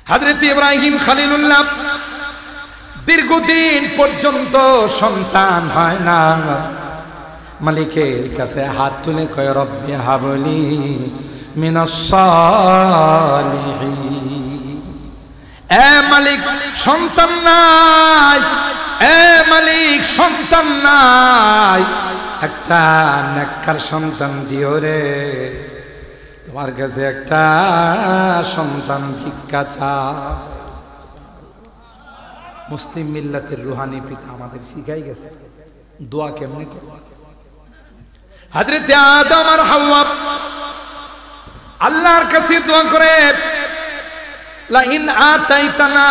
হযরত ইব্রাহিম খলিলুল্লাহ দীর্ঘদিন পর্যন্ত সন্তান হয় না, মালিকের কাছে হাত তুলে কয় রব্বি হাবলি মিনাস সালিহিন। এ মালিক সন্তান নাই, এ মালিক সন্তান নাই, একটা নেককার সন্তান দিও রে, তোমার কাছে একটা সন্তান ভিক্ষা চাই। মুসলিম মিল্লাতের রুহানি পিতা আমাদের শিখাই গেছে দোয়া কেমনে করব। হযরত আদম আর হাওয়া আল্লাহর কাছে দোয়া করে, লা ইন আতাইতানা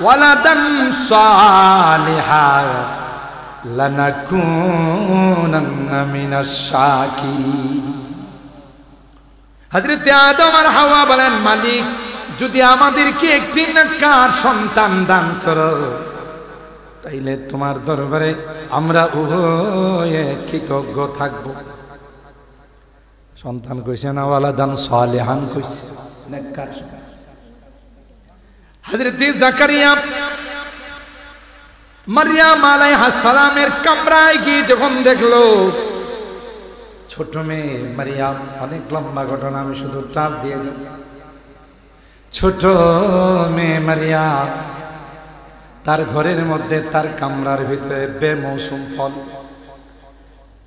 ওয়ালাদান সালিহা লানাকুনান্না মিনাশ শাকিরিন। হযরত আদম আর হাওয়া বলেন, মালিক যদি আমাদেরকে একটি নেককার সন্তান দান করো, তাইলে তোমার দরবারে আমরা উভয়ে কৃতজ্ঞ থাকব। সন্তান কইছে না, ওয়ালাদান সালিহান কইছে, নেককার। হযরত জাকারিয়া মারইয়াম আলাইহিস সালামের কামরায় গিয়ে যখন দেখলো ছোট মেয়ে মারইয়াম, অনেক লম্বা ঘটনা, আমি শুধু টাচ দিয়ে যাচ্ছি। ছোট মেয়ে মারইয়াম তার ঘরের মধ্যে তার কামরার ভিতরে বেমৌসুম ফল।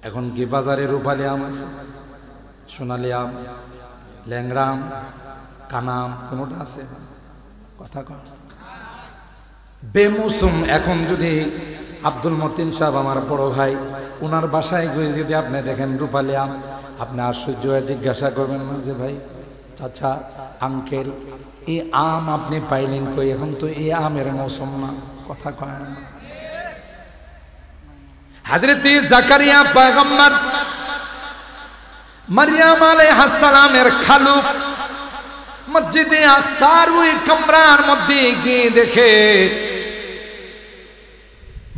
এখন কি বাজারে রূপালি আম আছে, সোনালি আম, ল্যাংড়া আম, কানাম, কোনোটা আছে? কথা কন। বেমৌসুম। এখন যদি আব্দুল মতিন সাহেব আমার বড় ভাই, ওনার বাসায় গিয়ে যদি আপনি দেখেন রূপালি আম, আপনি আশ্চর্য হয়ে জিজ্ঞাসা করবেন না যে ভাই, চাচা, আঙ্কেল, এই আম আপনি পাইলেন কই? এখন তো এই আমের মৌসুম না। কথা কয় না। হযরত জাকারিয়া পয়গম্বর মারইয়াম আলাইহিস সালামের খালু মসজিদে আকসার ওই কামরার মধ্যে গিয়ে দেখে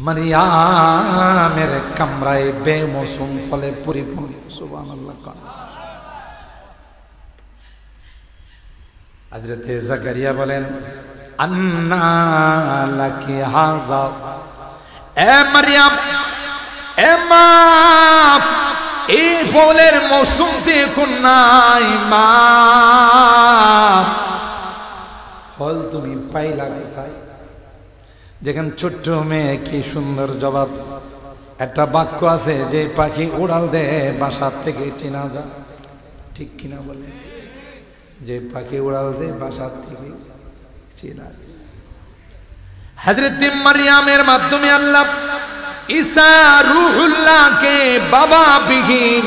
মারইয়ামের কামরায় বেমৌসুম ফলে পরিপূর্ণ। সুবহানাল্লাহ। হযরত জাকারিয়া বলেন, আন্না লাকি হাযা, এ মারইয়াম, এ মা, এই ফলের মৌসুম দেখুন নাই মা, ফল তুমি পাইলা কোথায়? দেখেন ছোট্ট মেয়ে কি সুন্দর জবাব। একটা বাক্য আছে যে পাখি উড়াল দেয় বাসার থেকে চেনা যায়, ঠিক কিনা বলে? যে পাখি উড়াল দেয় বাসার থেকে চেনা যায়। হযরত মারইয়ামের মাধ্যমে আল্লাহ ঈসা রূহুল্লাহকে বাবা বিহীন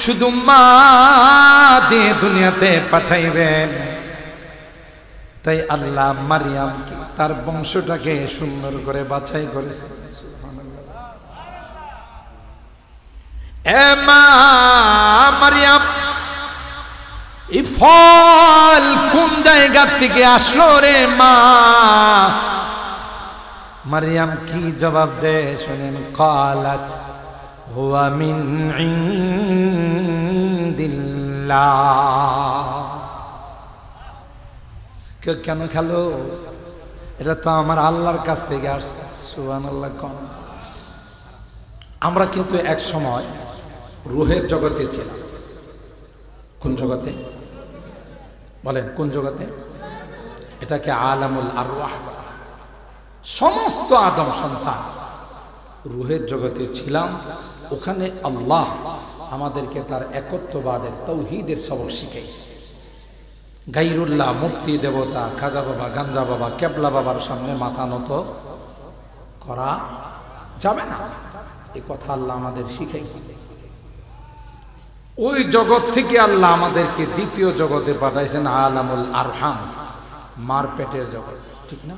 শুধু মা দিয়ে দুনিয়াতে পাঠাইবেন। তাই আল্লাহ মারইয়ামকে, তার বংশটাকে সুন্দর করে বাছাই করেছে। এ মা মারইয়াম, এই ফল কোন জায়গা থেকে আসলো রে মা? মারইয়াম কি জবাব দেয় শুনেন। ক্বালাত হুয়া মিন ইনদিল্লাহ। কেন খেলো? এটা তো আমার আল্লাহর কাছ থেকে আসছে। সুবহানাল্লাহ। আমরা কিন্তু এক সময় রূহের জগতে ছিলাম। কোন জগতে বলেন? কোন জগতে? এটাকে আলামুল আরওয়াহ। সমস্ত আদম সন্তান রূহের জগতে ছিলাম। ওখানে আল্লাহ আমাদেরকে তার একত্ববাদের, তাওহীদের সবক শিখাইছে। গায়রুল্লাহ, মূর্তি দেবতা, খাজা বাবা, গাঞ্জা বাবা, কেবলা বাবার সামনে মাথা নত করা যাবে না, এই কথা আল্লাহ আমাদের শিখাইছে। ওই জগৎ থেকে আল্লাহ আমাদেরকে দ্বিতীয় জগতে পাঠাইছেন, আলামুল আরহাম, মার পেটের জগৎ। ঠিক না?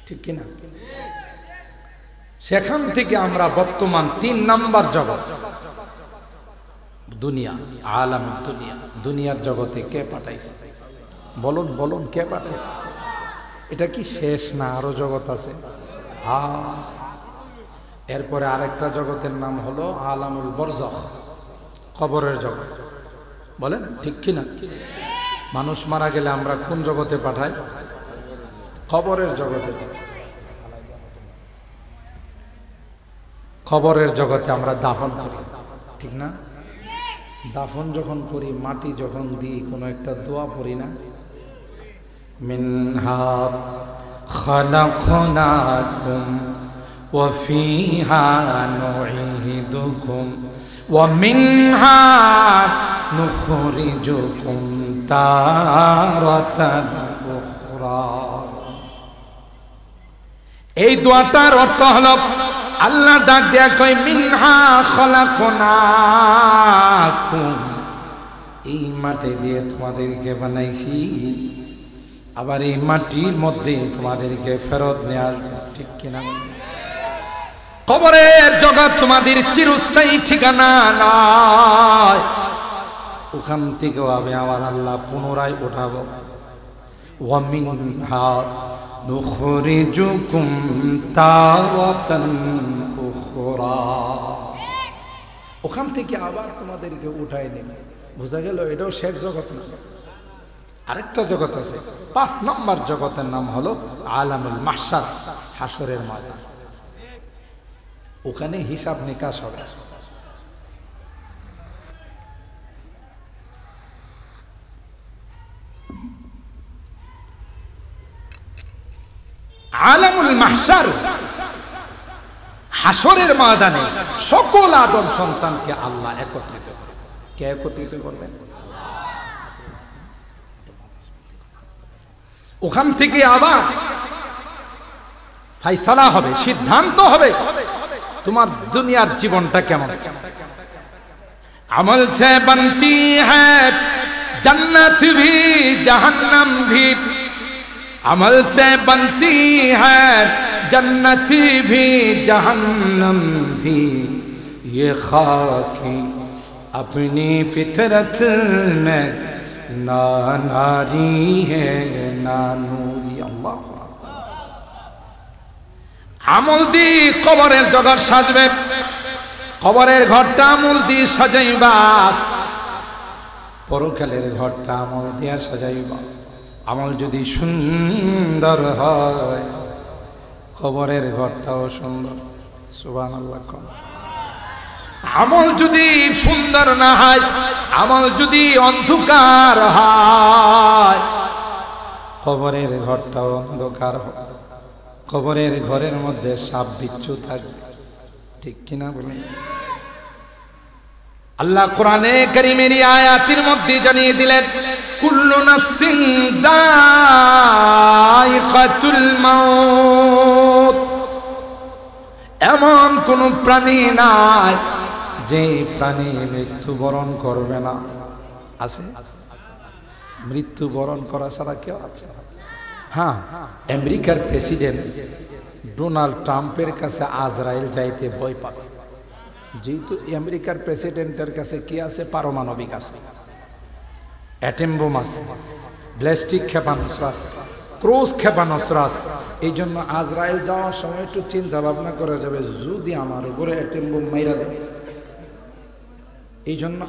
ঠিক কিনা? সেখান থেকে আমরা বর্তমান 3 নাম্বার জগৎ, দুনিয়া, আলামুদ দুনিয়া। দুনিয়ার জগতে কে পাঠাইছে? বলুন বলুন, কে পাঠাইছে? এটা কি শেষ না? আরো জগৎ আছে। এরপরে আরেকটা জগতের নাম হলো আলামুল বরজখ, কবরের জগৎ। বলেন ঠিক কিনা? মানুষ মারা গেলে আমরা কোন জগতে পাঠাই? কবরের জগতে। কবরের জগতে আমরা দাফন করি, ঠিক না? দাফন যখন করি, মাটি যখন দিই, কোনো একটা দোয়া পড়ি না? মিনহা খালাকনাকুম ওয়া ফিহা নুঈদুকুম ওয়া মিনহা নুখরিজুকুম তারাতান উখরা। এই দোয়াটার অর্থ হলো আল্লাহ ডাক দেয়া কয় মিনহা খালাকনাকুম, এই মাটি দিয়ে তোমাদেরকে বানাইছি, আবার এই মাটির মধ্যে তোমাদেরকে ফেরত নিয়ে আসবো, ঠিক কিনা? কবরের জগৎ তোমাদের চিরস্থায়ী ঠিকানা নয়, ওখান থেকেও আমি আমার আল্লাহ পুনরায় উঠাবো। ওয়া মিনহা নুখরিজুকুম তারাতান উখরা, ওখান থেকে আবার তোমাদেরকে উঠাই নেব। বোঝা গেল এটাও শেষ জগৎ না, আরেকটা জগৎ আছে। 5 নম্বর জগতের নাম হলো আলামুল মাহশার, হাসরের ময়দান। ওখানে হিসাব নিকাশ হবে। আলামুল মাহশার, হাসরের ময়দানে সকল আদম সন্তানকে আল্লাহ একত্রিত করবেন। কে একত্রিত করবেন? ওখান থেকে আবার ফাইসালা হবে, সিদ্ধান্ত হবে তোমার দুনিয়ার জীবনটা কেমন। আমল সে বনতি হ্যায় जन्नत भी जहन्नम भी, अमल से बनती है जन्नत भी जहन्नम भी, ये खाकी अपनी फितरत में ना नारी है ना नूरी। अल्लाह আমল দি কবরের জগৎ সাজবে, কবরের ঘরটা আমল দি সাজাইবা, পরকালের ঘরটা আমল দিয়া সাজাইবা। আমল যদি সুন্দর হয় কবরের ঘরটাও সুন্দর। সুবহানাল্লাহ। আমল যদি সুন্দর না হয়, আমল যদি অন্ধকার হয় কবরের ঘরটাও অন্ধকার হয়। কবরের ঘরের মধ্যে সাপ বিচ্ছু থাকবে, ঠিক কিনা বলেন? আল্লাহ কোরআনে কারীমের আয়াতের মধ্যে জানিয়ে দিলেন কুল্লু নাফসিন যায়িকাতুল মাউত, এমন কোন প্রাণী নাই যে প্রাণী মৃত্যুবরণ করবে না। আছে? মৃত্যুবরণ করা ছাড়া কেউ আছে? হ্যাঁ, আমেরিকার প্রেসিডেন্ট ডোনাল্ড ট্রাম্পের কাছে আজরাইল যাইতে ভয় পাবে, যেহেতু আমেরিকার প্রেসিডেন্টের কাছে কি আছে? পারমাণবিক আছে, অ্যাটম বোম আছে, ব্যালিস্টিক ক্ষেপণাস্ত্র আছে, ক্রুজ ক্ষেপণাস্ত্র আছে। এই জন্য আজরাইল যাওয়ার সময় একটু চিন্তা ভাবনা করা যাবে, যদি আমার উপরে অ্যাটম বোম মাইরা দেয়। এই জন্য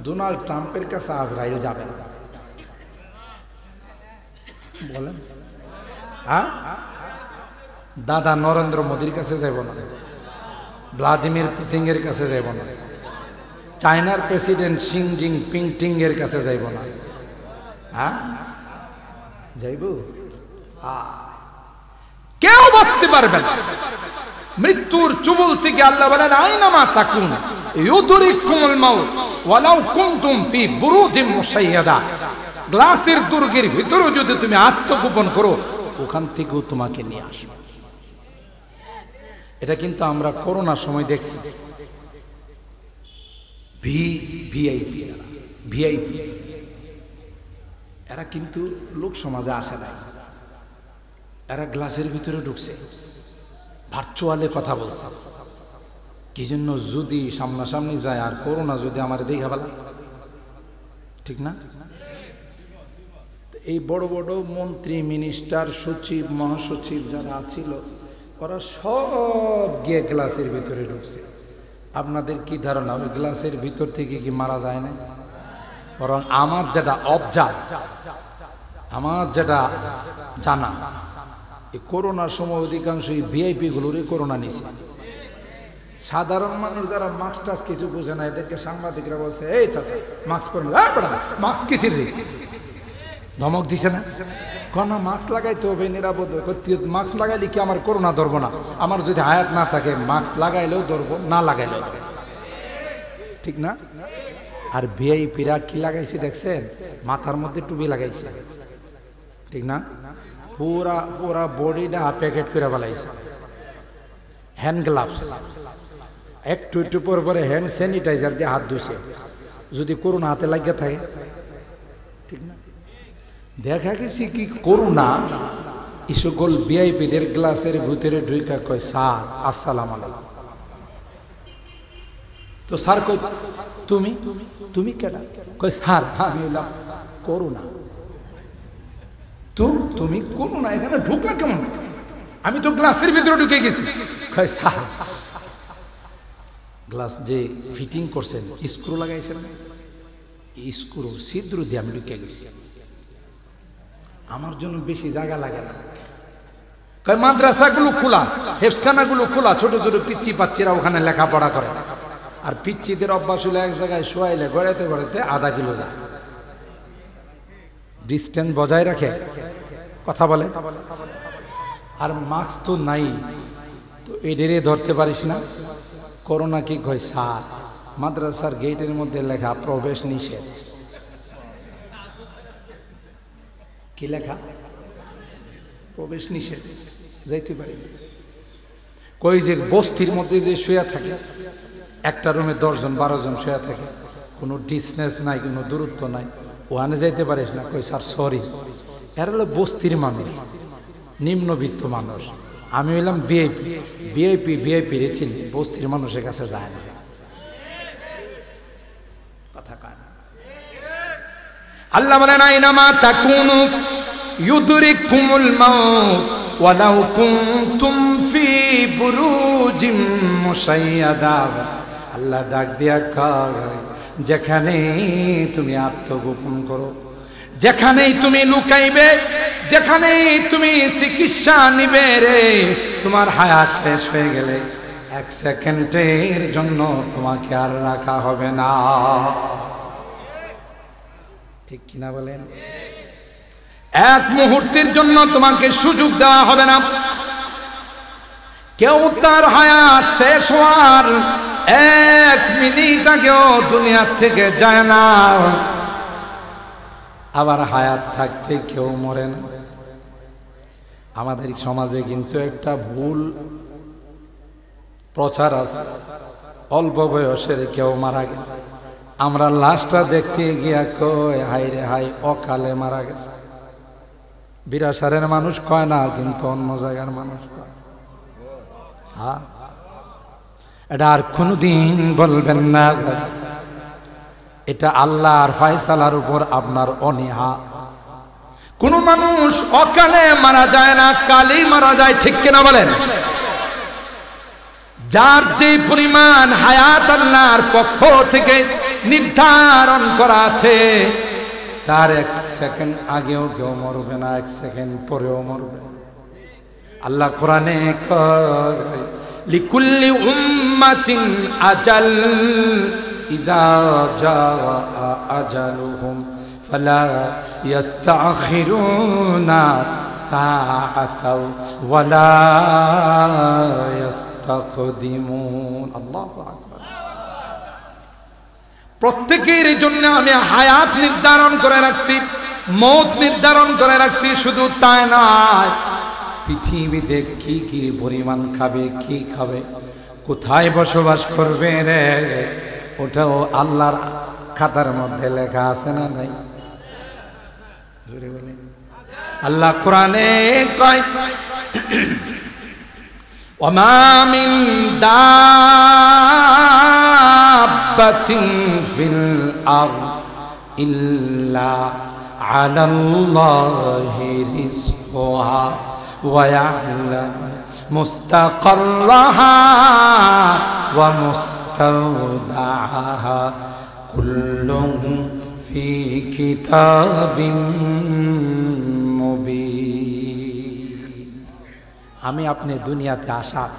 ডোনাল্ড ট্রাম্পের কাছে আজরাইল যাবে না। বলেন? হ্যাঁ, দাদা নরেন্দ্র মোদীর কাছে যাব না, ভ্লাদিমির পুতিন এর কাছে যাব না, চায়নার প্রেসিডেন্ট শি জিনপিং এর কাছে যাইব না। হ্যাঁ, যাইব? কেউ বাঁচতে পারবে না মৃত্যুর চুবল থেকে। আল্লাহ বলেন আইনামা তাকুন ইউদরিকুমুল মাউত ওয়ালাউ কুনতুম ফি বুরুজিম মুশাইয়াদা, গ্লাসের দুর্গের ভিতরে যদি তুমি আত্মগোপন করো ওখান থেকেও তোমাকে নিয়ে আসবে। এটা কিন্তু আমরা করোনার সময় দেখছি। ভিআইপি এরা কিন্তু লোক সমাজে আসে নাই, এরা গ্লাসের ভিতরে ঢুকছে, ভার্চুয়ালে কথা বলছে। কি জন্য? যদি সামনাসামনি যায় আর করোনা যদি আমার দেখা ভালো, ঠিক না? এই বড় বড় মন্ত্রী, মিনিস্টার, সচিব, মহাসচিব যারা ছিল ওরা সব গিয়ে গ্লাসের ভিতরে ঢুকছে। আপনাদের কি ধারণা ওই গ্লাসের ভিতর থেকে কি মারা যায় না? বরং আমার যেটা আমার যেটা জানা, এই করোনার সময় অধিকাংশ ভিআইপি গুলোরই করোনা নিছে। সাধারণ মানুষ যারা মাস্ক টাস্ক কিছু বুঝে না, এদেরকে সাংবাদিকরা বলছে, এই চাচা মাস্ক পরে মাস্ক কিসের রে, ধমক দিছে না? কোন মাস্ক লাগাইতে হবে নিরাপদ। মাস্ক লাগাইলে কি আমার করোনা ধরবো না? আমার যদি হায়াত না থাকে মাস্ক লাগাইলেও ধরবো, না লাগাইলেও ধরবো, ঠিক না? আর ভিআইপিরা কি লাগাইছে দেখছেন? মাথার মধ্যে টুপি লাগাইছে, ঠিক না? পুরা পুরা বডিটা প্যাকেট করে ফেলাইছে। হ্যান্ড গ্লাভস, একটু একটু পরে হ্যান্ড স্যানিটাইজার দিয়ে হাত ধুইছে, যদি করোনা হাতে লাগিয়ে থাকে, ঠিক না? দেখা গেছি কি করোনা এই সকল ভিআইপিদের গ্লাসের ভিতরে ঢুইকা কয়, স্যার আসসালাম আলাইকুম। তো স্যার কই, তুমি তুমি কেডা? কই স্যার আমি হইলাম করোনা। তুমি করোনা, এখানে ঢুকলা কেমন? আমি তো গ্লাসের ভিতরে ঢুকে গেছি। কই স্যার, গ্লাস যে ফিটিং করছেন স্ক্রু লাগাইছেন, স্ক্রু ছিদ্র দিয়ে আমি ঢুকে গেছি, আমার জন্য বেশি জায়গা লাগে না। মাদ্রাসাগুলো খোলা, হেফসখানাগুলো খোলা, ছোট ছোট পিচ্ছি পাচ্ছিরা ওখানে লেখাপড়া করে। আর পিচ্ছিদের অভ্যাস হলো এক জায়গায় শোয়াইলে গড়াইতে গড়াইতে আধা কিলো যায়। ডিস্টেন্স বজায় রাখে, কথা বলে। আর মাস্ক তো নাই, তো এডেরে ধরতে পারিস না। করোনা কি কয়, স্যার মাদ্রাসার গেটের মধ্যে লেখা প্রবেশ নিষেধ। কি লেখা? প্রবেশ নিষেধ, যাইতে পারি। কই যে বস্তির মধ্যে যে শুয়ে থাকে, একটা রুমে 10 জন 12 জন শুয়ে থাকে, কোনো ডিস্টেন্স নাই, কোনো দূরত্ব নাই, ওখানে যাইতে পারিস না। কই স্যার সরি, এরা হলো বস্তির মানুষ, নিম্নবিত্ত মানুষ। আমি হইলাম ভিআইপি রে চিনি, বস্তির মানুষের কাছে যায় না। কথা কয় না। আল্লাহ বলেন, আইনামা তাকুনু ইউদরিকুমুল মাউত ওয়ালাউ কুনতুম ফি বুরুজিম মুশাইয়াদা। আল্লাহ ডাক দিয়া কয়, যেখানে তুমি আত্মগোপন করো, যেখানেই তুমি লুকাইবে, যেখানেই তুমি চিকিৎসা নিবে রে, তোমার হায়াত শেষ হয়ে গেলে 1 সেকেন্ডের জন্য তোমাকে আর রাখা হবে না। ঠিক কিনা বলেন? 1 মুহূর্তের জন্য তোমাকে সুযোগ দেওয়া হবে না। কেউ তার হায়াত শেষ হওয়ার 1 মিনিট আগেও দুনিয়ার থেকে যায় না। আবার হায়াত থাকতে কেউ মরে না। আমাদের সমাজে কিন্তু একটা ভুল প্রচার আছে, অল্প বয়সের কেউ মারা গেল, আমরা লাশটা দেখতে গিয়া কই হাই রে হাই, অকালে মারা গেছে। বিরাসারের মানুষ কয় না, কিন্তু অন্য জায়গার মানুষ কয়। হ্যাঁ, এটা আর কোনদিন বলবেন না। এটা আল্লাহর ফায়সালার উপর আপনার অনীহা। কোন মানুষ অকালে মারা যায় না, কালেই মারা যায়, ঠিক কিনা বলেন? যার যে পরিমাণ হায়াত আল্লাহর পক্ষ থেকে নির্ধারণ করা আছে, তার 1 সেকেন্ড আগেও কেউ মরবে না, 1 সেকেন্ড পরেও মরবে। আল্লাহ কোরআনে কয়, লিকুল্লি উম্মাতিন আজাল ইযা জাআ আজালুহুম ফালা ইস্তাখিরুনা সাআতাও ওয়ালা ইস্তাকদিমুন। আল্লাহু আকবার। প্রত্যেকের জন্য আমি হায়াত নির্ধারণ করে রাখছি, মৌত নির্ধারণ করে রাখছি। শুধু তাই নয়, পৃথিবীতে কি কি পরিমাণ খাবে, কি খাবে, কোথায় বসবাস করবে রে, ওটাও আল্লাহর খাতার মধ্যে লেখা আছে না নাই? জোরে বলেন। আল্লাহ কোরআনে কয়, ওমা মিন দাব্বাতিন ফিল আরদ ইল্লা আলাল্লাহি রিজকুহা ওয়া ইয়ালামু মুস্তাকাররাহা ওয়া মুস্তাওদাআহা কুল্লুন ফি কিতাবিন মুবিন। আমি আপনি দুনিয়াতে আসার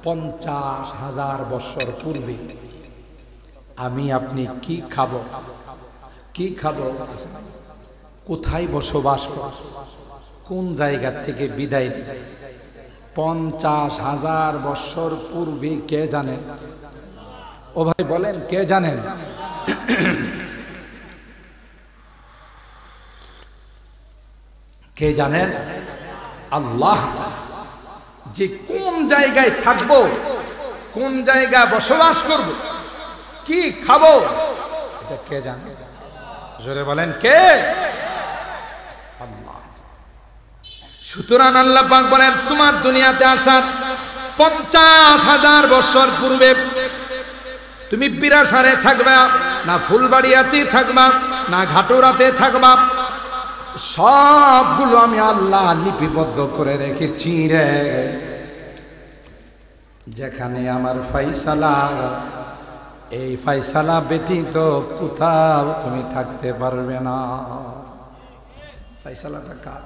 50,000 বছর পূর্বে আমি আপনি কি খাবো, কোথায় বসবাস করব, কোন জায়গা থেকে বিদায় নেব, 50,000 বছর পূর্বে কে জানেন? ও ভাই বলেন, কে জানেন? কে জানেন? আল্লাহ। যে কোন জায়গায় থাকবো, কোন জায়গায় বসবাস করব, কি খাবো, এটা কে জানে? জোরে বলেন, কে? আল্লাহ। সুতরাং আল্লাহ পাক বলেন, তোমার দুনিয়াতে আসার 50,000 বছর পূর্বে তুমি বিরাসারে থাকবা না ফুলবাড়িয়াতে থাকবা না ঘাটুরাতে থাকবা, সবগুলো আমি আল্লাহ লিপিবদ্ধ করে রেখেছি রে। যেখানে আমার ফাইসালা, এই ফাইসালা ব্যতীত কোথাও তুমি থাকতে পারবে না। ফাইসালাটা কার?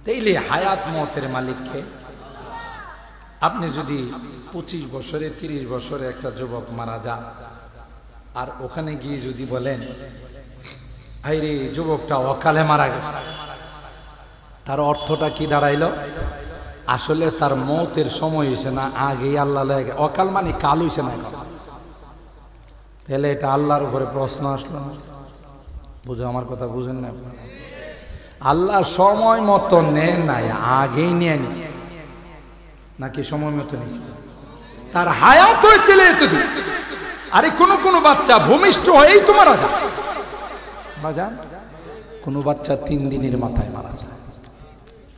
তাইলে হায়াত মতের মালিককে। আপনি যদি 25 বছরে 30 বছরে একটা যুবক মারা যান, আর ওখানে গিয়ে যদি বলেন আরে যুবকটা অকালে মারা গেছে, তার অর্থটা কি দাঁড়াইলো? আসলে তার মৌতের সময় হয়েছে না, আগেই আল্লাহ লাগে। অকাল মানে কাল হয়েছে না এখন। তাহলে এটা আল্লাহর উপরে প্রশ্ন আসলো না? বুঝো আমার কথা, বুঝেন না? আল্লাহ সময় মতো নেন নাই, আগেই নিয়ে নিছে নাকি সময় মতো নিছে? তার হায়াত হয়েছিল এতদিন। আরে কোন বাচ্চা ভূমিষ্ঠ হয়েই তো মারা যায়। কোন বাচ্চা 3 দিনের মাথায় মারা যায়,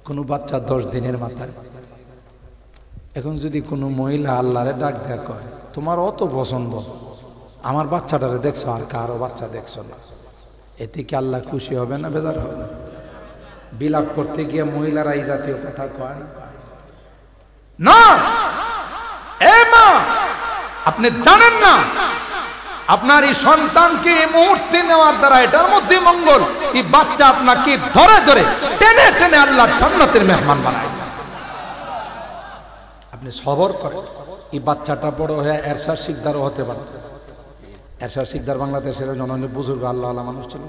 কোন বাচ্চা 10 দিনের মাথায়। এখন যদি কোনো মহিলা আল্লাহরে ডাক দেয়া কয়, তোমার অত পছন্দ, আমার বাচ্চাটারে দেখছো আর কারো বাচ্চা দেখছো না, এতে কি আল্লাহ খুশি হবে না বেজার হবে না? বিলাপ করতে গিয়ে মহিলারা এই জাতীয় কথা কয় না। এ মা, আপনি জানেন না আপনার এই সন্তানকে এই মুহূর্তে নেওয়ার দ্বারা এটার মধ্যে মঙ্গল, এই বাচ্চা আপনাকে ধরে ধরে টেনে টেনে আল্লাহর জান্নাতের মেহমান বানায়। আপনি সবর করেন, এই বাচ্চাটা বড় হয়ে এরশাদ শিকদারও হতে পারে। এরশাদ শিকদার বাংলাদেশের জননী বুজুর্গ আল্লাহ আল্লাহ মানুষ ছিল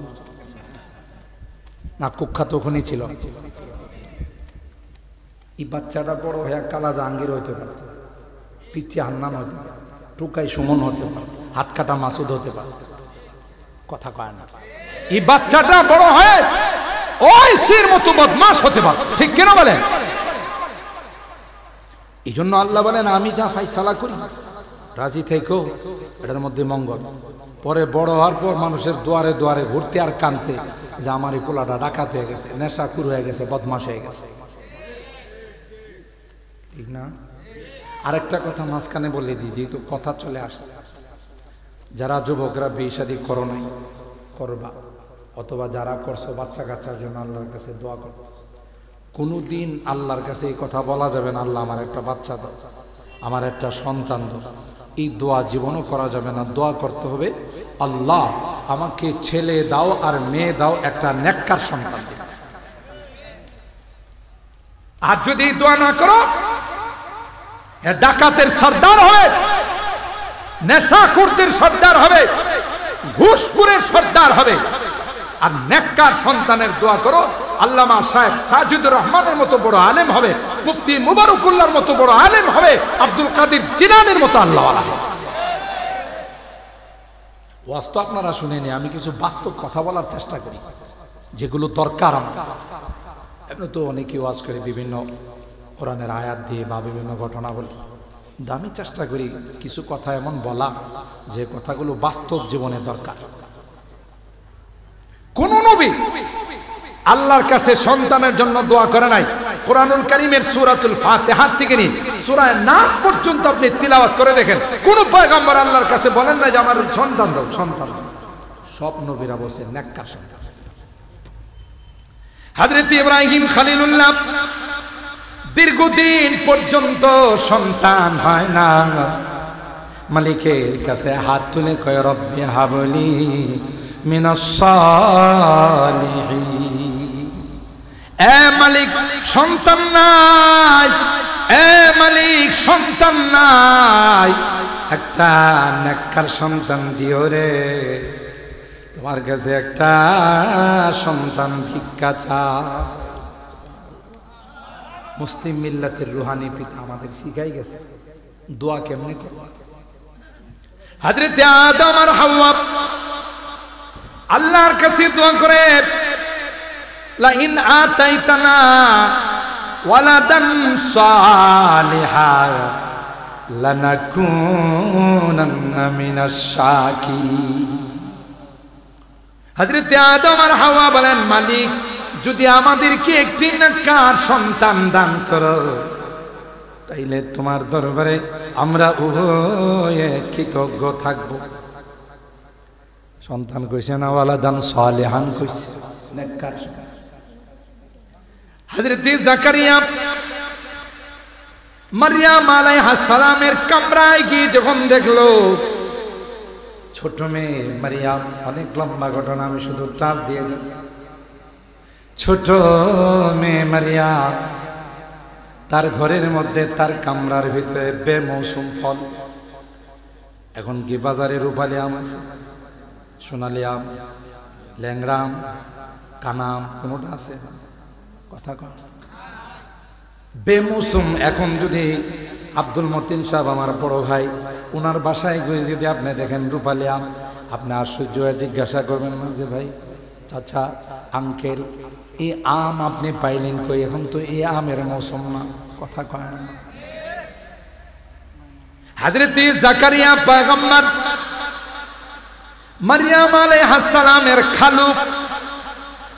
না, কুখ্যাত ওখানেই ছিল। এই বাচ্চাটা বড় হয়ে কালা জাহাঙ্গীর হতে পারে, পিচ্ছি হান্নান হতে পারে, টুকাই সুমন হতে পারে, হাত কাটা মাসুদ হতে পারে। কথা কয় না। এই বাচ্চাটা বড় হয়ে ঐশীর মতো বদমাশ হতে পারে, ঠিক কিনা বলেন? এই জন্য আল্লাহ বলেন, আমি যা ফাইসালা করি রাজি থেকো, এটার মধ্যে মঙ্গল। পরে বড় হওয়ার পর মানুষের দুয়ারে দুয়ারে ঘুরতে আর কানতে যে আমার এই পোলাটা ডাকাত হয়ে গেছে, নেশাখুর হয়ে গেছে, বদমাশ হয়ে গেছে, ঠিক না? আরেকটা কথা মাঝখানে বলে দিই, যেহেতু কথা চলে আসছে, যারা যুবকরা বিয়ে শাদী করো নাই, করবা, অথবা যারা করছো বাচ্চা কাচ্চার জন্য আল্লাহর কাছে দোয়া করো। কোনোদিন আল্লাহর কাছে এই কথা বলা যাবে না, আল্লাহ আমার একটা বাচ্চা দাও, আমার একটা সন্তান দাও। এই দোয়া জীবনও করা যাবে না। দোয়া করতে হবে, আল্লাহ আমাকে ছেলে দাও আর মেয়ে দাও, একটা নেককার সন্তান দাও। আর যদি দোয়া না করো, ডাকাতের সর্দার হবে, নেশাখোরদের সর্দার হবে, ঘুষখোরের সর্দার হবে। আর নেককার সন্তানের দোয়া করো, আল্লামা সাহেব সাজিদুর রহমানের মতো বড় আলেম হবে, মুফতি মুবারকুল্লাহর মতো বড় আলেম হবে, আব্দুল কাদের জিলানীর মতো আল্লাহওয়ালা হবে। ওয়াজ তো আপনারা শুনেনি, আমি কিছু বাস্তব কথা বলার চেষ্টা করি যেগুলো দরকার আমার। এমনি তো অনেকে ওয়াজ করে বিভিন্ন কোরআনের আয়াত দিয়ে বা বিভিন্ন ঘটনা বলি, আমি চেষ্টা করি কিছু কথা এমন বলা যে কথাগুলো বাস্তব জীবনে দরকার। কোন নবী আল্লাহর কাছে সন্তানের জন্য দোয়া করে নাই। কোরআনুল কারীমের সূরাতুল ফাতিহা থেকে নিয়ে সূরা নাস পর্যন্ত আপনি তিলাওয়াত করে দেখেন, কোন পয়গম্বর আল্লাহর কাছে বলেন না যে আমার সন্তান দাও, সন্তান। সব নবীরা বলেন নেককার সন্তান। হযরত ইব্রাহিম খলিলুল্লাহ দীর্ঘদিন পর্যন্ত সন্তান হয় না, মালিকের কাছে হাত তুলে কয় রব্বি হাবলি মিনাস সালিহিন। এ মালিক সন্তান নাই, এ মালিক সন্তান নাই, একটা নেককার সন্তান দিও রে, তোমার কাছে একটা সন্তান ভিক্ষা চাই। মুসলিম মিল্লাতের রুহানি পিতা আমাদের শিখাই গেছে দোয়া কেমনে করব। হযরত আদম আর হাওয়া আল্লাহর কাছে দোয়া করে, লা ইন আতাইতানা ওয়ালাদান সালিহা লানাকুনান্না মিনাশ শাকিরিন। হযরত আদম আর হাওয়া বলেন, মালিক যদি আমাদেরকে একটি নেককার সন্তান দান করো, তাইলে তোমার দরবারে আমরা উভয়ে কৃতজ্ঞ থাকব। সন্তান কইছে না, ওয়ালাদান সালিহান কইছে, নেককার। হযরত জাকারিয়া মারইয়াম আলাইহিস সালামের কামরায় গিয়ে যখন দেখলো ছোট মেয়ে মারইয়াম, অনেক লম্বা ঘটনা, আমি শুধু টাচ দিয়ে যাচ্ছি। ছোট মেয়ে মারইয়াম তার ঘরের মধ্যে তার কামরার ভিতরে বেমৌসুম ফল। এখন কি বাজারে রূপালী আম আছে, সোনালী আম, ল্যাংড়া আম, কানা আম, কোনোটা আছে? কথা কন। বেমৌসুম। এখন যদি আব্দুল মতিন সাহেব আমার বড় ভাই, ওনার বাসায় গিয়ে যদি আপনি দেখেন রূপালী আম, আপনি আশ্চর্য হয়ে জিজ্ঞাসা করবেন না যে ভাই, চাচা, আঙ্কেল, এই আম আপনি পাইলেন কই? এখন তো এই আমের মৌসুম না। কথা কয় না। হযরত জাকারিয়া পয়গম্বর মারইয়াম আলাইহিস সালামের খালু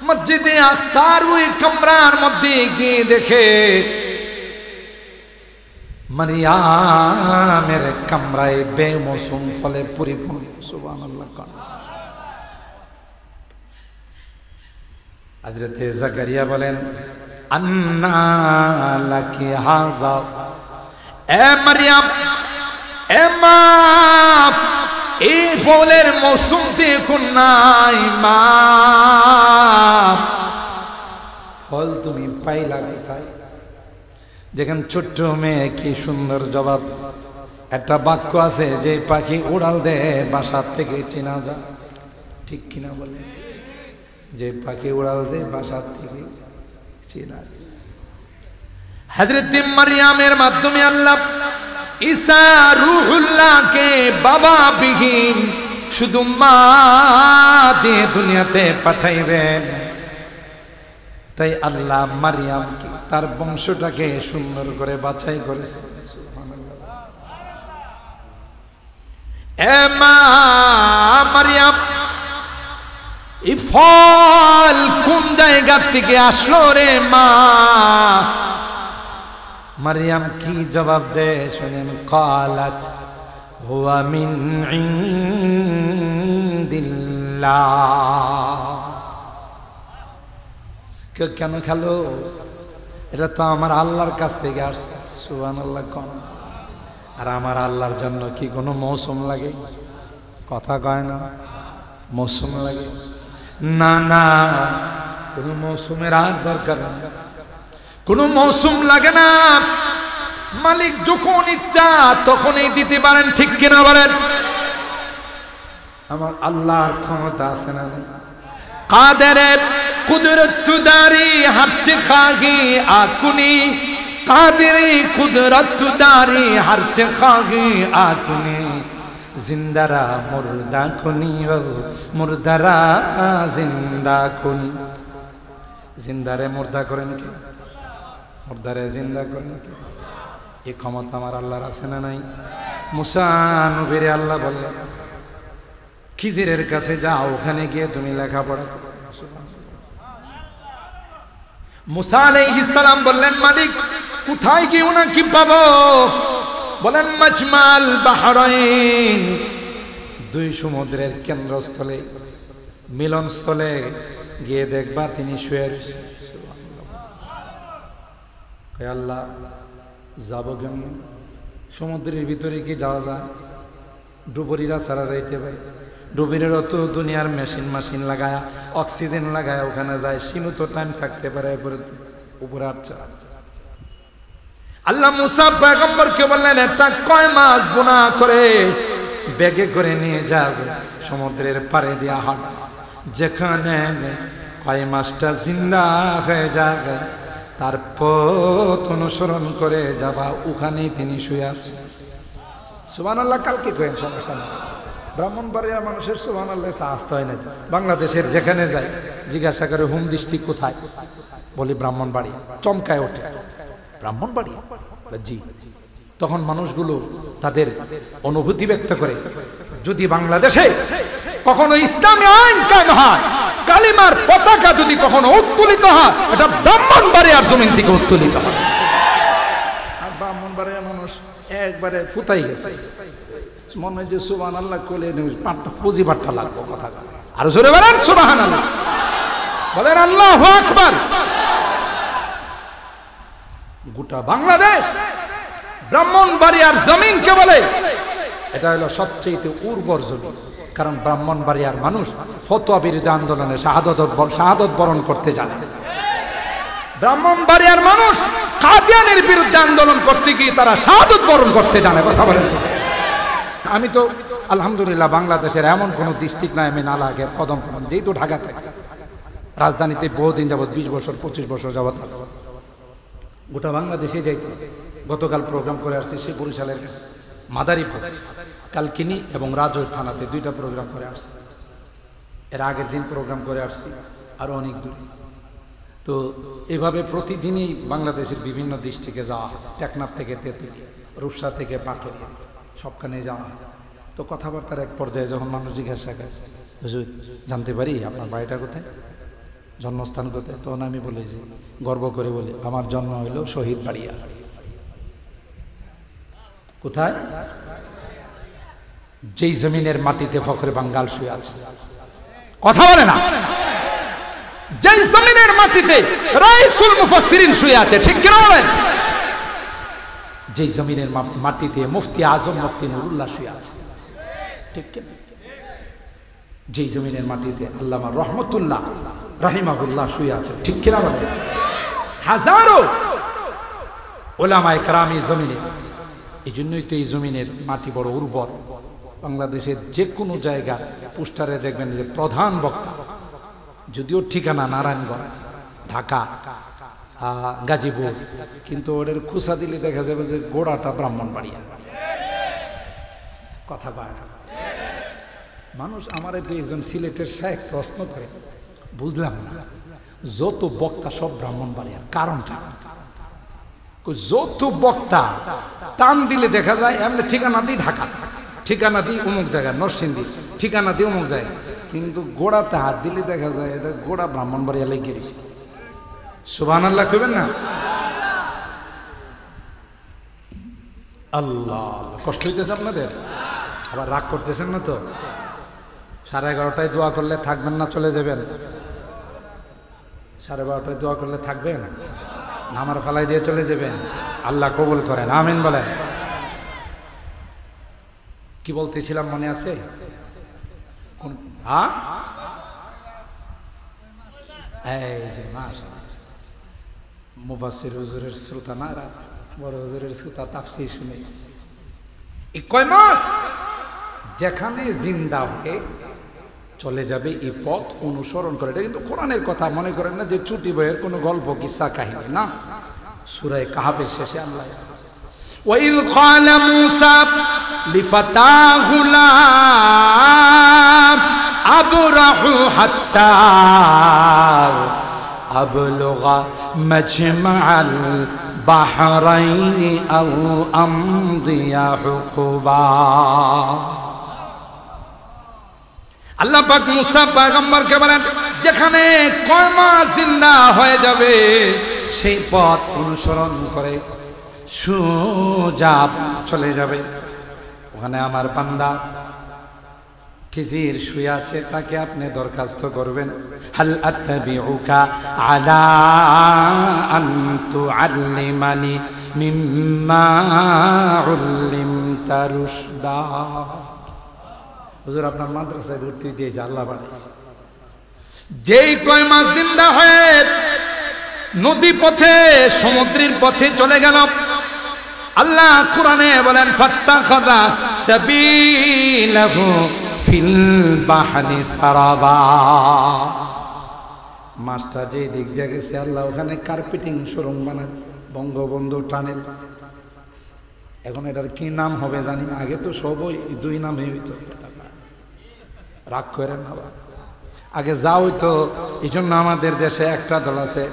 মসজিদে আকসার ওই কামরার মধ্যে গিয়ে দেখে মারইয়ামের কামরায় বেমৌসুম ফলে পরিপূর্ণ। সুবহানাল্লাহ। হযরত জাকারিয়া বলেন, আন্না লাকি হাযা, এ মারইয়াম, এ মা, এই ফলের মৌসুম দেখুন নাই মা, ফল তুমি পাইলা কোথায়? দেখেন ছোট্ট মেয়ে কি সুন্দর জবাব। একটা বাক্য আছে যে পাখি উড়াল দেয় বাসার থেকে চেনা যায়, ঠিক কিনা বলে? যে পাখি উড়াল দেয় বাসার থেকে চেনা যায়। হযরত মারইয়ামের মাধ্যমে আল্লাহ ঈসা রূহুল্লাহকে বাবা বিহীন শুধু মা দিয়ে দুনিয়াতে পাঠাইবেন। তাই আল্লাহ মারইয়ামকে, তার বংশটাকে সুন্দর করে বাছাই করেছে। এ মা মারইয়াম, এই ফল কোন জায়গা থেকে আসলো রে মা? মারইয়াম কি জবাব দেয় শুনেন। ক্বালাত হুয়া মিন ইনদিল্লাহ। কেন খেলো? এটা তো আমার আল্লাহর কাছ থেকে আসছে। সুবহানাল্লাহ। কোন আর আমার আল্লাহর জন্য কি কোনো মৌসুম লাগে? কথা কয় না, মৌসুম লাগে না। না, কোনো মৌসুমের আর দরকার নেই, কোনো মৌসুম লাগে না। মালিক যখন ইচ্ছা তখনই দিতে পারেন, ঠিক কিনা বলেন? আমার আল্লাহর ক্ষমতা আছে না? কাদেরের কুদরতদারি হারচে খাগি আকুনি, কাদেরি কুদরতদারি হারচে খাগি আকুনি, জিন্দারা মুর্দা খুনি, মুর্দারা জিন্দা খুনি। জিন্দারে মুর্দা করেন কে? মুর্দারে জিন্দা করেন কে? এই ক্ষমতা আমার আল্লাহর আছে না নাই? মুসা নবীরে আল্লাহ বললেন, খিজিরের কাছে যাও, ওখানে গিয়ে তুমি লেখাপড়া করো। মুসা আলাইহিস সালাম বললেন, মালিক কোথায় গিয়ে ওনাকে পাবো? বলেন, মাজমাল বাহরাইন, দুই সমুদ্রের কেন্দ্রস্থলে, মিলনস্থলে গিয়ে দেখবা তিনি শুয়ে রয়েছে। আল্লাহ, যাবো কেমন? সমুদ্রের ভিতরে কি যাওয়া যায়? ডুবুরিরা ছাড়া যাইতে পারে, ডুবুরিরও তো দুনিয়ার মেশিন লাগায়া অক্সিজেন লাগায়া ওখানে যায়, সীমিত টাইম থাকতে পারে, এরপরে উপরে আচ্ছা। আল্লাহ মুসা পয়গম্বরকে বললেন একটা কয় মাছ বোনা করে ব্যাগে করে নিয়ে যাবে, সমুদ্রের পাড়ে দিয়া হাট, যেখানে কয় মাছটা জিন্দা হয়ে যাবে তার পথ অনুসরণ করে যাবা, ওখানেই তিনি শুয়ে আছেন। সুবহানাল্লাহ। কালকে কয়েন সমস্যা না, ব্রাহ্মণবাড়িয়ার মানুষের সুবহানাল্লাহ তা আসতে হয় না। বাংলাদেশের যেখানে যায় জিজ্ঞাসা করে হোম ডিস্ট্রিক্ট কোথায়, বলি ব্রাহ্মণবাড়িয়া, চমকায় ওঠে, ব্রাহ্মণবাড়িয়া? জি। তখন মানুষগুলো তাদের অনুভূতি ব্যক্ত করে, যদি বাংলাদেশে কখনো ইসলামী আইন কায়েম হয়, কালিমার পতাকা যদি কখনো উত্তোলিত হয়, এটা ব্রাহ্মণবাড়িয়ার জমিন থেকে উত্তোলিত হয়। আর ব্রাহ্মণবাড়িয়ার মানুষ একবারে ফুতাই গেছে, মনে হয় যে সুবহানাল্লাহ কোলে পুঁজি বাট্টা লাগবো কথা। আর জোরে বলেন সুবহানাল্লাহ, বলেন আল্লাহু আকবার। গোটা বাংলাদেশ ব্রাহ্মণবাড়িয়ার জমিনকে বলে এটা হলো সবচেয়ে উর্বর জমিন, কারণ ব্রাহ্মণবাড়িয়ার মানুষ ফতোয়া বিরোধী আন্দোলনে শাহাদত বরণ করতে জানে। ব্রাহ্মণবাড়িয়ার মানুষ কাদিয়ানের বিরুদ্ধে আন্দোলন করতে গিয়ে তারা শাহাদত বরণ করতে জানে। কথা বলেন। আমি তো আলহামদুলিল্লাহ বাংলাদেশের এমন কোন ডিস্ট্রিক্ট নাই আমি না লাগে কদম কদম, যেহেতু ঢাকা থাকে, রাজধানীতে বহুদিন যাবৎ 20 বছর 25 বছর যাবৎ আছে, গোটা বাংলাদেশে যাইতে। গতকাল প্রোগ্রাম করে আসছি সে বরিশালের কাছে মাদারীপুর, কালকিনি এবং রাজৈর থানাতে 2টা প্রোগ্রাম করে আসছি। এর আগের দিন প্রোগ্রাম করে আসছি আরো অনেক দূর। তো এভাবে প্রতিদিনই বাংলাদেশের বিভিন্ন ডিস্ট্রিক্টে যাওয়া হয়, টেকনাফ থেকে তেঁতুলি, রূপসা থেকে পাটুরিয়া, সবখানে যাওয়া হয়। তো কথাবার্তার এক পর্যায়ে যখন মানুষ জিজ্ঞাসা করে, হুজুর জানতে পারি আপনার বাড়িটা কোথায়, জন্মস্থান কোথায়, তখন আমি বলি যে গর্ব করে বলি আমার জন্ম হইল শহীদ বাড়িয়া। কোথায়? যেই জমিনের মাটিতে ফখরে বাঙ্গাল শুয়ে আছে। কথা বলে না? যেই জমিনের মাটিতে রাইসুল মুফাসসিরিন শুয়ে আছে, ঠিক কি না বলেন? যেই জমিনের মাটিতে মুফতি আজম মুফতি নুরুল্লাহ শুয়ে আছে, ঠিক কি? যেই জমিনের মাটিতে আল্লামা রহমতুল্লাহ রাহিমাহুল্লাহ শুয়ে আছে, ঠিক কি না বলেন? হাজারো উলামায়ে কেরাম এই জমিনে। এই জন্যই তো এই জমিনের মাটি বড় উর্বর। বাংলাদেশের যে কোনো জায়গা পোস্টারে দেখবেন যে প্রধান বক্তা, যদিও ঠিকানা নারায়ণগঞ্জ, ঢাকা, গাজীপুর, কিন্তু ওদের খুসা দিলে দেখা যাবে যে গোড়াটা ব্রাহ্মণবাড়িয়া। কথা কয় না মানুষ। আমার একজন সিলেটের শেখ প্রশ্ন করে, বুঝলাম না, যত বক্তা সব ব্রাহ্মণবাড়িয়ার, কারণটা? যত বক্তা টান দিলে দেখা যায় এমনি ঠিকানা দিই ঢাকা, ঠিকানা দিই অমুক জায়গায় নরসিংদী, ঠিকানা দিই অমুক জায়গায়, কিন্তু গোড়াতে হাত দিলে দেখা যায় এটা গোড়া ব্রাহ্মণবাড়িয়া লেগে গেছে। সুবহানাল্লাহ কইবেন না? আল্লাহ, কষ্ট হইতেছে আপনাদের? আবার রাগ করতেছেন না তো? 11:30টায় দোয়া করলে থাকবেন না চলে যাবেন? 12:30টায় দোয়া করলে থাকবেন না আমার ফালাই দিয়ে চলে যাবেন? আল্লাহ কবুল করেন, আমিন বলেন। কি বলতেছিলাম মনে আছে? এই যে মুফাসসির হুজুরের শ্রোতা না, বড় হুজুরের শ্রোতা, তাফসীর শুনে এই কয় মাস যেখানে জিন্দা হয়ে চলে যাবে এই পথ অনুসরণ করে। এটা কিন্তু কোরআনের কথা, মনে করেন না যে চুটি বইয়ের কোনো গল্প কিসসা কাহিনী না। সূরা কাহফের শেষে আল্লাহ ওয়াইল ক্বালা মূসা লিফাতাহু লা আবরাহু হাত্তা আবলুগা মাজমাআল বাহরাইনি আও আমদিয়া হুকুবা। আল্লাহ পাক মুসা পয়গম্বরকে বলেন, যেখানে কয় মাস জিন্দা হয়ে যাবে সেই পথ অনুসরণ করে সোজা চলে যাবে। ওখানে আমার বান্দা খিজির শুয়ে আছে, তাকে আপনি দরখাস্ত করবেন, হাল আত্তাবিউকা আলা আন তুআল্লিমানি মিম্মা উল্লিমতা রুশদা। হুজুর আপনার মাদ্রাসায় ভর্তি দিয়েছে, আল্লাহ বাড়াইছে। যেই কয় মাস জিন্দা হয়ে নদী পথে সমুদ্রের পথে চলে গেল, আল্লাহ কোরআনে বলেন ফাত্তাখাযা সাবিলাহু ফিল বাহরি সারাবা। মাছটা যে দিক দিয়ে গেছে আল্লাহ ওখানে কার্পেটিং সুরঙ্গ বানায়, বঙ্গবন্ধু টানেল। এখন এটার কি নাম হবে জানি না, আগে তো সবই দুই নামে হইতো, রাগ করেন না, আগে যা হইতো। এই জন্য আমাদের দেশে একটা দল আছে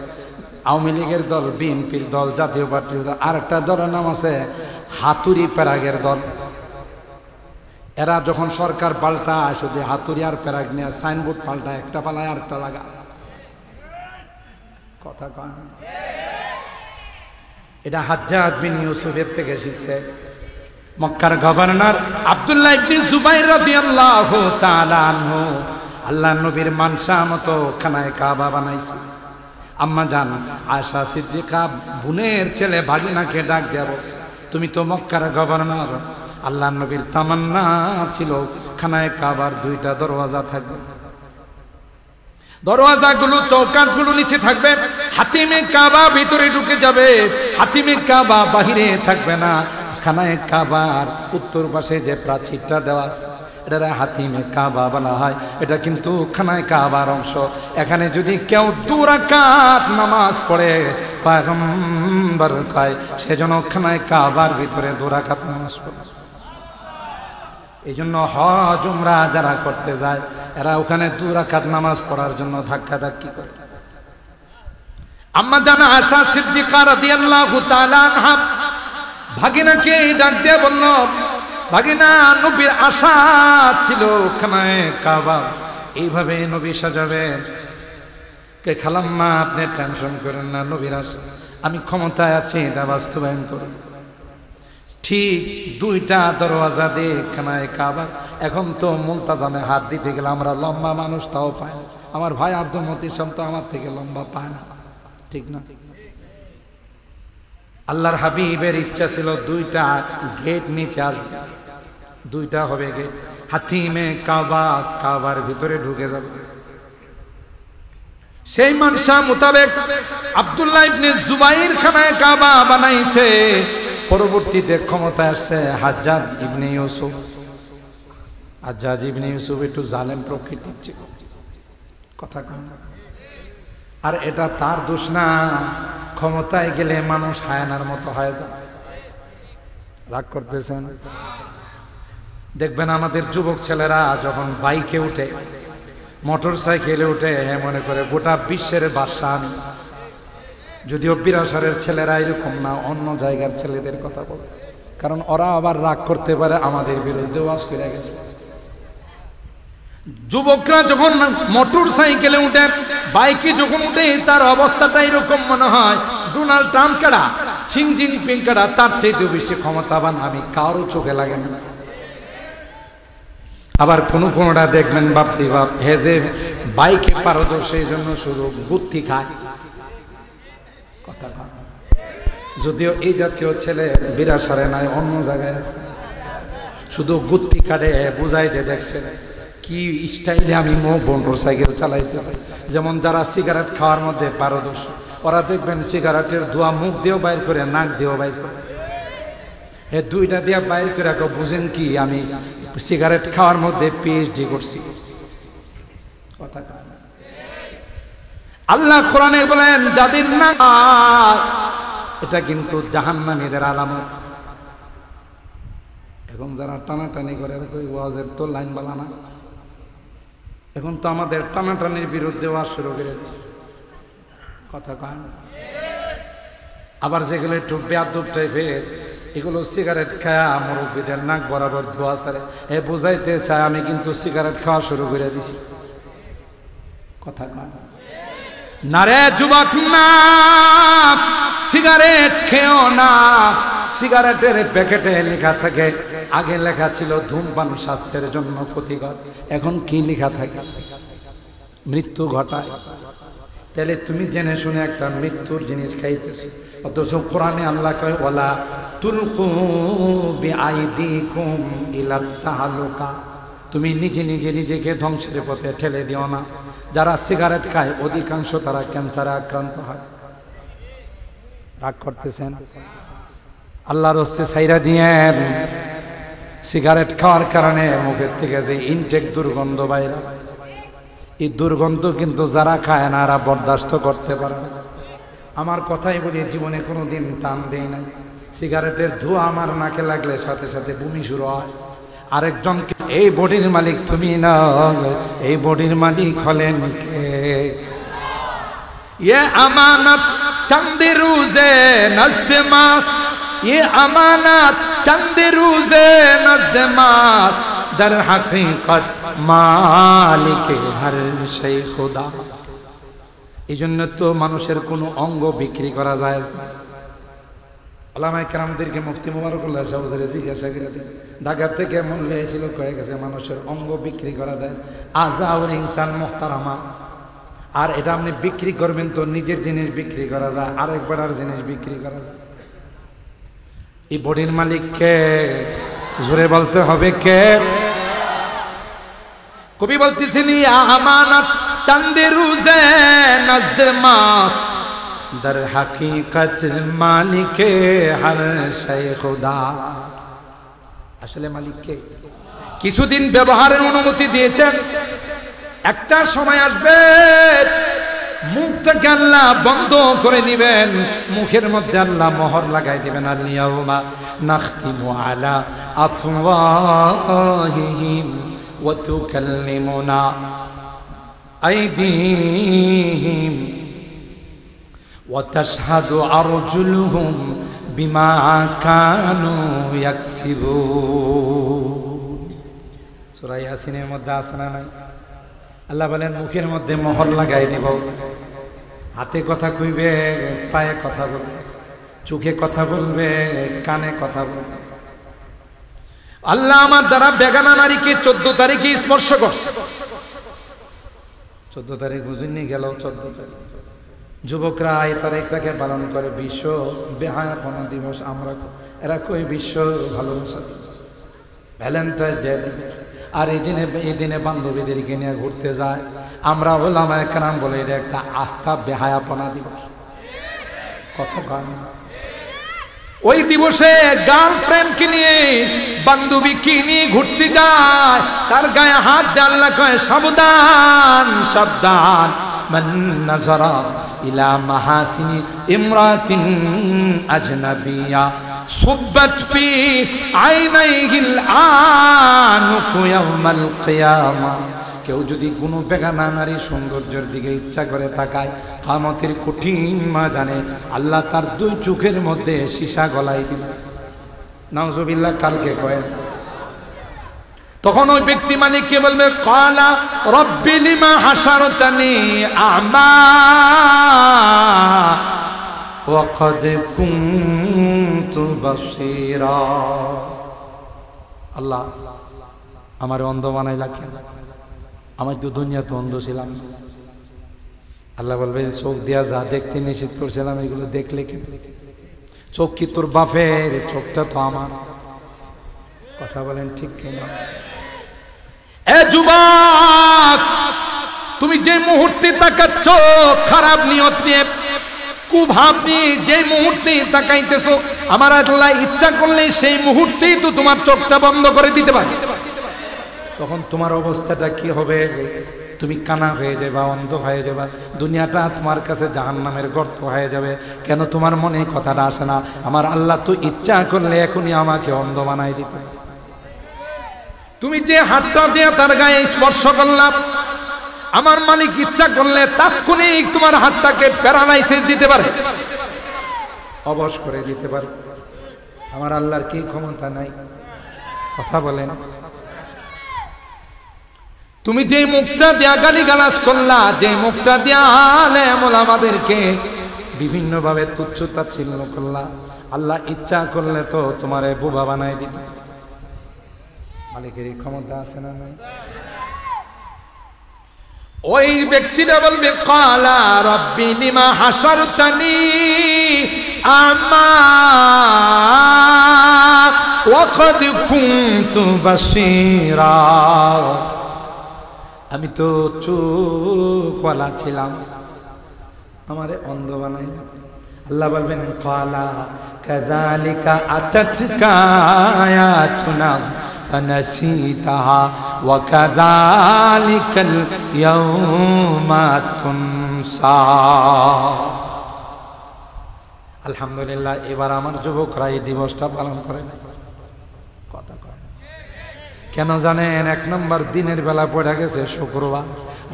আওয়ামী লীগের দল, বিএনপির দল, জাতীয় পার্টির দল, আর একটা দলের নাম আছে হাতুড়ি প্যারাগের দল। এরা যখন সরকার পাল্টায় শুধু হাতুড়ি আর প্যারাগ নিয়ে সাইনবোর্ড পাল্টায়, একটা পালায় আর একটা লাগা, কথা কয়। এটা হাজ্জাজ বিন ইউসুফের থেকে শিখছে। মক্কার গভর্নর আব্দুল্লাহ ইবনে জুবাইর রাদিয়াল্লাহু তাআলা আনহু আল্লাহর নবীর মানসা মতো খানায়ে কাবা বানাইছে। আম্মা জান আয়েশা সিদ্দিকা বোনের ছেলে ভাগিনাকে ডাক দেয়া বলছে, তুমি তো মক্কার গভর্নর, আল্লাহর নবীর তামান্না ছিল খানায়ে কাবার দুইটা দরওয়াজা থাকবে, দরওয়াজাগুলো চৌকাঠগুলো নিচে থাকবে, হাতিমে কাবা ভিতরে ঢুকে যাবে, হাতিমে কাবা বাহিরে থাকবে না। খানায়ে কাবার উত্তর পাশে যে প্রাচীরটা দেওয়া আছে এটা হাতিমে কাবা বলা হয়, এটা কিন্তু খানায়ে কাবার অংশ। এখানে যদি কেউ 2 রাকাত নামাজ পড়ে পয়গম্বর কয় সেজন্য খানায়ে কাবার ভিতরে 2 রাকাত নামাজ পড়ে। এই জন্য হজ উমরা যারা করতে যায় এরা ওখানে 2 রাকাত নামাজ পড়ার জন্য ধাক্কাধাক্কি করে। আম্মা জান আয়েশা সিদ্দিকা রাদিয়াল্লাহু তাআলা আনহা ভাগিনাকে ডাক দিয়ে বলল, ভাগিনা নবীর আশা ছিল খানায়ে কাবা এইভাবে নবী সাজাবেন। কে খালাম্মা আপনি টেনশন করেন না, নবীর আশা আমি ক্ষমতায় আছি এটা বাস্তবায়ন করব। ঠিক 2টা দরওয়াজা দিয়ে খানায়ে কাবা। এখন তো মুলতাজামে হাত দিতে গেলে আমরা লম্বা মানুষ তাও পাই না, আমার ভাই আব্দুল মতিন সাহেব তো আমার থেকে লম্বা পায় না, ঠিক না? আল্লাহর হাবিবের ইচ্ছা ছিল 2টা গেট নিচে আসবে, 2টা হবে গেট, হাতিমে কাবা কাবার ভিতরে ঢুকে যাবে। সেই মানসা মোতাবেক আব্দুল্লাহ ইবনে জুবাইর খানায়ে কাবা বানাইছে। পরবর্তীতে ক্ষমতায় আসছে হাজ্জাজ ইবনে ইউসুফ। হাজ্জাজ ইবনে ইউসুফ একটু জালেম প্রকৃতির ছিল, কথা কয় না। আর এটা তার দোষ না, ক্ষমতায় গেলে মানুষ হায়ানার মতো হয়ে যায়। রাগ করতেছেন? দেখবেন আমাদের যুবক ছেলেরা যখন বাইকে উঠে, মোটর সাইকেলে উঠে, মনে করে গোটা বিশ্বের বাদশা আমি। যদিও বিরাসারের ছেলেরা এরকম না, অন্য জায়গার ছেলেদের কথা বলে, কারণ ওরা আবার রাগ করতে পারে আমাদের বিরুদ্ধে ওয়াজ করে গেছে। যুবকরা যখন মোটর সাইকেলে উঠে, বাইকে যখন উঠে, তার অবস্থাটা এরকম মনে হয় ডোনাল্ড ট্রাম্প কেডা, ছিং জিনপিং কেডা, তার চাইতেও বেশি ক্ষমতাবান আমি, কারো চোখে লাগে না। আবার কোনটা দেখবেন বাপটি বাপ হেজে বাইকে পারদর্শী, এই জন্য শুধু বুদ্ধি খায়, কথা কয়। যদিও এই জাতীয় ছেলে বিরাসারে নাই, অন্য জায়গায় আছে, শুধু গুত্তি কাটে বুঝাই যে দেখছেন কি স্টাইলে আমি মোটর সাইকেল চালাইতে পারি। যেমন যারা সিগারেট খাওয়ার মধ্যে পারদর্শী, ওরা দেখবেন সিগারেটের ধোঁয়া মুখ দিয়েও বাইর করে, নাক দিয়েও বাইর করে, 2টা দিয়ে বাইর করে বুঝেন কি আমি সিগারেট খাওয়ার মধ্যে পিএইচডি করছি, কথা কয়। আল্লাহ কোরআনে বলেন যাদের না, এটা কিন্তু জাহান্নামীদের আলামত। এখন যারা টানাটানি করে ওয়াজের তো লাইন বালা না, এখন তো আমাদের টানাটানির বিরুদ্ধে ওয়াজ শুরু করে দিচ্ছে, কথা কয়। আবার যেগুলো একটু বেয়াদব টাইপের, এগুলো সিগারেট খায়া মুরব্বীদের নাক বরাবর ধোয়া ছাড়ে, বুঝাইতে চায় আমি কিন্তু সিগারেট খাওয়া শুরু করে দিছি, কথা কয়। না রে যুবক, না সিগারেট খেও না। সিগারেটের প্যাকেটে লেখা থাকে, আগে লেখা ছিল ধূমপান স্বাস্থ্যের জন্য ক্ষতিকর, এখন কি লেখা থাকে? মৃত্যু ঘটায়। তাহলে তুমি জেনে শুনে একটা মৃত্যুর জিনিস খাইতেছ, অথচ কোরআনে আল্লাহ কয় ওয়ালা তুলকু বিআইদিকুম ইলা তাহালুকা, তুমি নিজে নিজে নিজেকে ধ্বংসের পথে ঠেলে দিও না। যারা সিগারেট খায় অধিকাংশ তারা ক্যান্সারে আক্রান্ত হয়। রাগ করতেছেন? আল্লাহর রাস্তে ছাইরা দিয়েন। সিগারেট খাওয়ার কারণে মুখের থেকে যে ইনটেক দুর্গন্ধ বাইরে, এই দুর্গন্ধ কিন্তু যারা খায় না এরা বরদাস্ত করতে পারে না। আমার কথাই বলি, জীবনে কোনো দিন টান দেই নাই। সিগারেটের ধোঁয়া আমার নাকে লাগলে সাথে সাথে বমি শুরু হয়। আরেকজন, এই বডির মালিক তুমি না, এই বডির মালিক হলেন কে? ये अमानत चंद रोजे नज़्द मास, ये अमानत चंद रोजे नज़्द मास, दर हकीकत मालिक हर शै खुदा। এই জন্য তো মানুষের কোনো অঙ্গ বিক্রি করা যায় না। ওলামায়ে কেরামদেরকে মুফতি মুবারকুল্লাহ সাহেব জিজ্ঞাসা করেছেন, ঢাকা থেকে মূল্য এসেছিল, কয়ে গেছে মানুষের অঙ্গ বিক্রি করা যায়। আজাউল ইনসান মুহতারামা। আর এটা আপনি বিক্রি করবেন তো নিজের জিনিস বিক্রি করা যায়, আরেকবার আর জিনিস বিক্রি করা যায়। এই বডির মালিক কে? জোরে বলতে হবে কে? কবি বলতেছেন, আমানত চাঁদে রোজে নজদ মাস, দর হাকিকত মালিকে হর শৈ খুদা। আসলে মালিক কে? কিছুদিন ব্যবহারের অনুমতি দিয়েছেন, একটা সময় আসবে মুখটাকে আল্লাহ বন্ধ করে দিবেন, মুখের মধ্যে আল্লাহ মোহর লাগাই দিবেন। আল-ইয়াউমা নাখতিমু আলা আফওয়াহিহিম ওয়া তুকাল্লিমুনা আইদিহিম ওয়া তাশহাদু আরজুলুহুম বিমা কানু ইয়াকসিবুন। সূরা ইয়াসিনের মধ্যে আছে না নাই? আল্লাহ বলেন মুখের মধ্যে মোহর লাগাই দেব। হাতে কথা কইবে, পায়ে কথা বলবে, চোখে কথা বলবে, কানে কথা বলবে। আল্লাহ আমার দ্বারা বেগানা নারীকে 14 তারিখে স্পর্শ করছে। 14 তারিখ বুঝিনি গেল 14 তারিখ। যুবকরা এই তারিখটাকে পালন করে বিশ্ব বেহায়াপনা দিবস। আমরা এরা কই বিশ্ব ভালোবাসা দিবস, ভ্যালেন্টাইন্স ডে দিবস। আর এই দিনে বান্ধবীদেরকে নিয়ে ঘুরতে যায়। আমরা ওলামায়ে কেরাম বলে এটা একটা আস্থা বেহায়াপনা দিবস। কথা বল না। ওই দিবসে গার্লফ্রেন্ডকে নিয়ে, বান্ধবীকে নিয়ে ঘুরতে যায়, তার গায়ে হাত দিয়ে আল্লাহ কয় সাবধান সাবধান, মান নাযারা ইলা মাহাসিনি ইমরাতিন আজনাবিয়া সুব্বাত ফি আইনাইহিল আনুকু ইয়াউমাল কিয়ামা। কেউ যদি কোনো বেগানা নারীর সৌন্দর্যের দিকে ইচ্ছা করে তাকায়, কিয়ামতের কঠিন ময়দানে আল্লাহ তার 2 চোখের মধ্যে সীসা গলায় দিবে। নাউজুবিল্লাহ। কালকে কয়, তখন ওই ব্যক্তি মালিককে বলবে, ক্বালা রব্বি লিমা হাশারতানি আ'মা ওয়া ক্বাদ কুনতু বাসীরা। আল্লাহ আমার অন্ধ বানাইলা কেন? আমি তো দুনিয়াতে অন্ধ ছিলাম। আল্লাহ বলবে, চোখ দিয়া যা দেখতে নিষেধ করছিলাম এগুলো দেখলে কেন? চোখ কি তোর বাপের? চোখটা তো আমার। কথা বলেন ঠিক কিনা? এ যুবক, তুমি যে মুহূর্তে তাকাচ্ছ খারাপ নিয়ত নিয়ে, কুভাব নিয়ে যে মুহূর্তে তাকাইতেছো, আমার আল্লাহ ইচ্ছা করলে সেই মুহূর্তেই তো তোমার চোখটা বন্ধ করে দিতে পারে। তখন তোমার অবস্থাটা কি হবে? তুমি কানা হয়ে যাবা, অন্ধ হয়ে যাবা, দুনিয়াটা তোমার কাছে জাহান্নামের গর্ত হয়ে যাবে। কেন তোমার মনে কথাটা আসে না? আমার আল্লাহ তো ইচ্ছা করলে এখনই আমাকে অন্ধ বানাই দিতে। তুমি যে হাতটা দিয়ে তার গায়ে স্পর্শ করলাম, আমার মালিক ইচ্ছা করলে তাৎক্ষণিক তোমার হাতটাকে প্যারালাইসিস দিতে পারে, অবশ করে দিতে পারে। আমার আল্লাহর কি ক্ষমতা নাই? কথা বলেন। তুমি যে মুখটা দিয়া গালিগালাজ করলা, যে মুখটা দিয়া আলেম ওলামাদেরকে বিভিন্ন ভাবে তুচ্ছ তাচ্ছিল্য করলা, আল্লাহ ইচ্ছা করলে তো তোমারে বোবা বানাই দিত। মালিকের ক্ষমতা আছে না নাই? ওই ব্যক্তিটা বলবে, ক্বালা রব্বি লিমা হাশারতানি আ'মা وقد كنت بصيرا আমি তো চোখওয়ালা ছিলাম, আমারে অন্ধ বানাইলেন। আল্লাহ বলবেন ক্বালা কাযালিকা আতাতকা আয়াতুনা ফানাসিতাহা ওয়া কাযালিকাল ইয়াউমা তুনসা। আলহামদুলিল্লাহ, এবার আমার যুবকরা এই দিবসটা পালন করে না, কথা কয় না। কেন জানেন? এক নম্বর দিনের বেলা পড়ে গেছে শুক্রবার,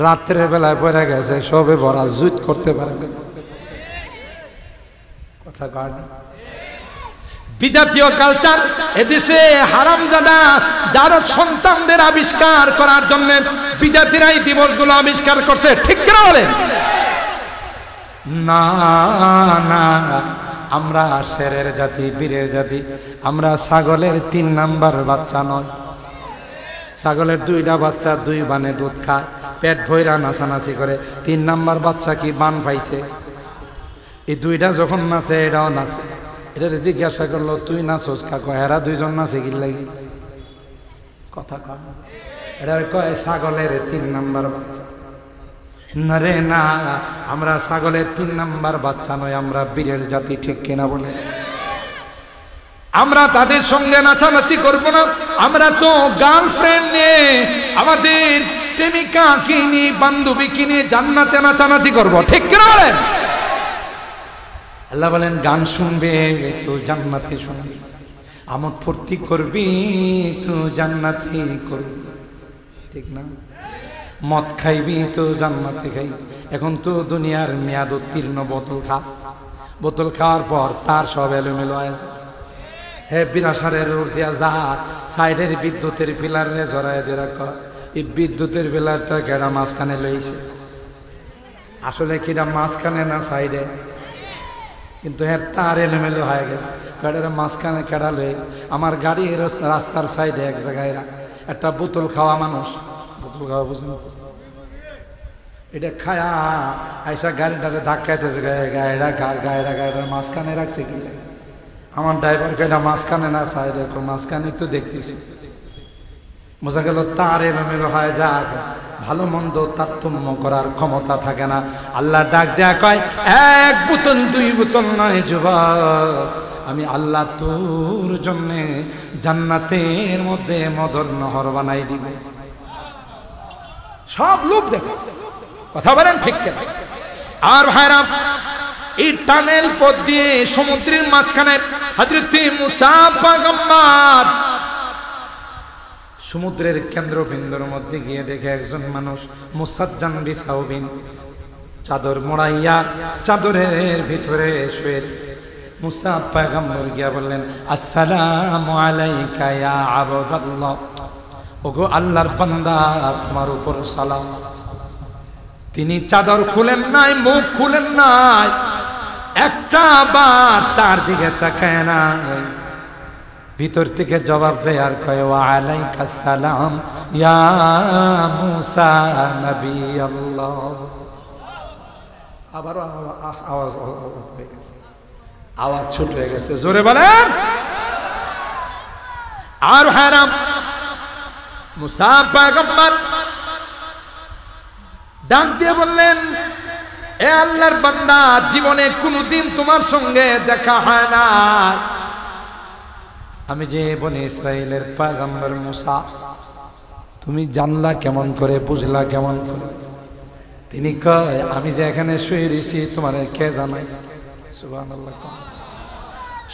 রাত্রের বেলায় পড়ে গেছে সবে বরাত, জুত করতে পারে না, কথা কয় না। বিজাতীয় কালচার এদেশে হারামজাদা যারা সন্তানদের আবিষ্কার করার জন্য বিজাতিরা এই দিবসগুলো আবিষ্কার করছে, ঠিক করে বলেন না? না, আমরা শেরের জাতি, বীরের জাতি, আমরা ছাগলের 3 নাম্বার বাচ্চা নয়। ছাগলের 2টা বাচ্চা 2 বানে দুধ খায়, পেট ভইরা নাচানাচি করে। 3 নাম্বার বাচ্চা কি বান পাইছে? এই 2টা যখন নাচে এটাও নাচে। এটা জিজ্ঞাসা করলো তুই নাচোস কাকু? এরা 2জন নাচে কি লাগি? কথা কয় এটা কয় ছাগলের 3 নাম্বার বাচ্চা। না রে না, আমরা ছাগলের 3 নাম্বার বাচ্চা নয়, আমরা বীরের জাতি, ঠিক কিনা বলে? আমরা তাদের সঙ্গে নাচানাচি করব না। আমরা তো গার্লফ্রেন্ড নিয়ে, আমাদের প্রেমিকা কিনে, বান্ধবী কিনে জান্নাতে নাচানাচি করব, ঠিক কিনা বলেন? আল্লাহ বলেন গান শুনবে তো জান্নাতে শুনবি, আমোদ ফুর্তি করবি তো জান্নাতে করবি, ঠিক না? মদ খাইবি তো জান্নাতে খাইবি। এখন তো দুনিয়ার মেয়াদ উত্তীর্ণ বোতল খাস, বোতল খাওয়ার পর তার সব এলোমেলো আছে। হে বিনাশারের রোড দিয়া যা, সাইডের বিদ্যুতের পিলারে জড়ায় দিয়ে রাখ। এই বিদ্যুতের পিলারটা কেডা মাঝখানে লইছে? আসলে কিরা মাঝখানে না সাইডে, কিন্তু হ্যাঁ তার এলোমেলো হয়ে গেছে। গাড়ির মাঝখানে কেডা লই? আমার গাড়ির রাস্তার সাইডে এক জায়গায় একটা বোতল খাওয়া মানুষ, বোতল খাওয়া বুঝুন তো, এটা খায়া আইসা গাড়িটারে ধাক্কাইতেছে, গাড়িটার মাঝখানে রাখছে কি? আমার ড্রাইভার কেডা মাঝখানে না সাইডে? মাঝখানে তো দেখতেছি। বোঝা গেল তার এলোমেলো হয়ে যাক, ভালো মন্দ তারতম্য করার ক্ষমতা থাকে না। আল্লাহ ডাক দেয়া কয় 1 বোতল 2 বোতল নয় যুবক, আমি আল্লাহ তোর জন্য জান্নাতের মধ্যে মদর নহর বানাই দিব। সব লোক দেখো, কথা বলেন ঠিক কেন? আর ভাইরা, এই টানেল পথ দিয়ে সমুদ্রের মাঝখানে হযরত মুসা পয়গম্বর সমুদ্রের কেন্দ্রবিন্দুর মধ্যে গিয়ে দেখে একজন মানুষ মুসাজ্জান বিসাউবিন, চাদর মোড়াইয়া চাদরের ভিতরে শুয়ে। মুসা পয়গম্বর গিয়া বললেন আসসালামু আলাইকা ইয়া আবদাল্লাহ, ওগো আল্লাহর বান্দা তোমার উপর সালাম। তিনি চাদর খুলেন নাই, মুখ খুলেন নাই, একটা বার তার দিকে তাকায় না, ভিতর থেকে জবাব দেয় আর কয় ওয়া আলাইকাস সালাম ইয়া মুসা নবী আল্লাহ। আবারও আওয়াজ হয়ে গেছে, আওয়াজ ছোট হয়ে গেছে, জোরে বলেন। আর হারাম মুসা পয়গম্বর ডাক দিয়ে বললেন এ আল্লাহর বান্দা, জীবনে কোনোদিন তোমার সঙ্গে দেখা হয় না, আমি যে বনি ইসরাইলের পয়গম্বর মুসা, তুমি জানলা কেমন করে, বুঝলা কেমন করে? তিনি কয় আমি যে এখানে শুয়ে রয়েছি তোমার কে জানাই? সুবহানাল্লাহ।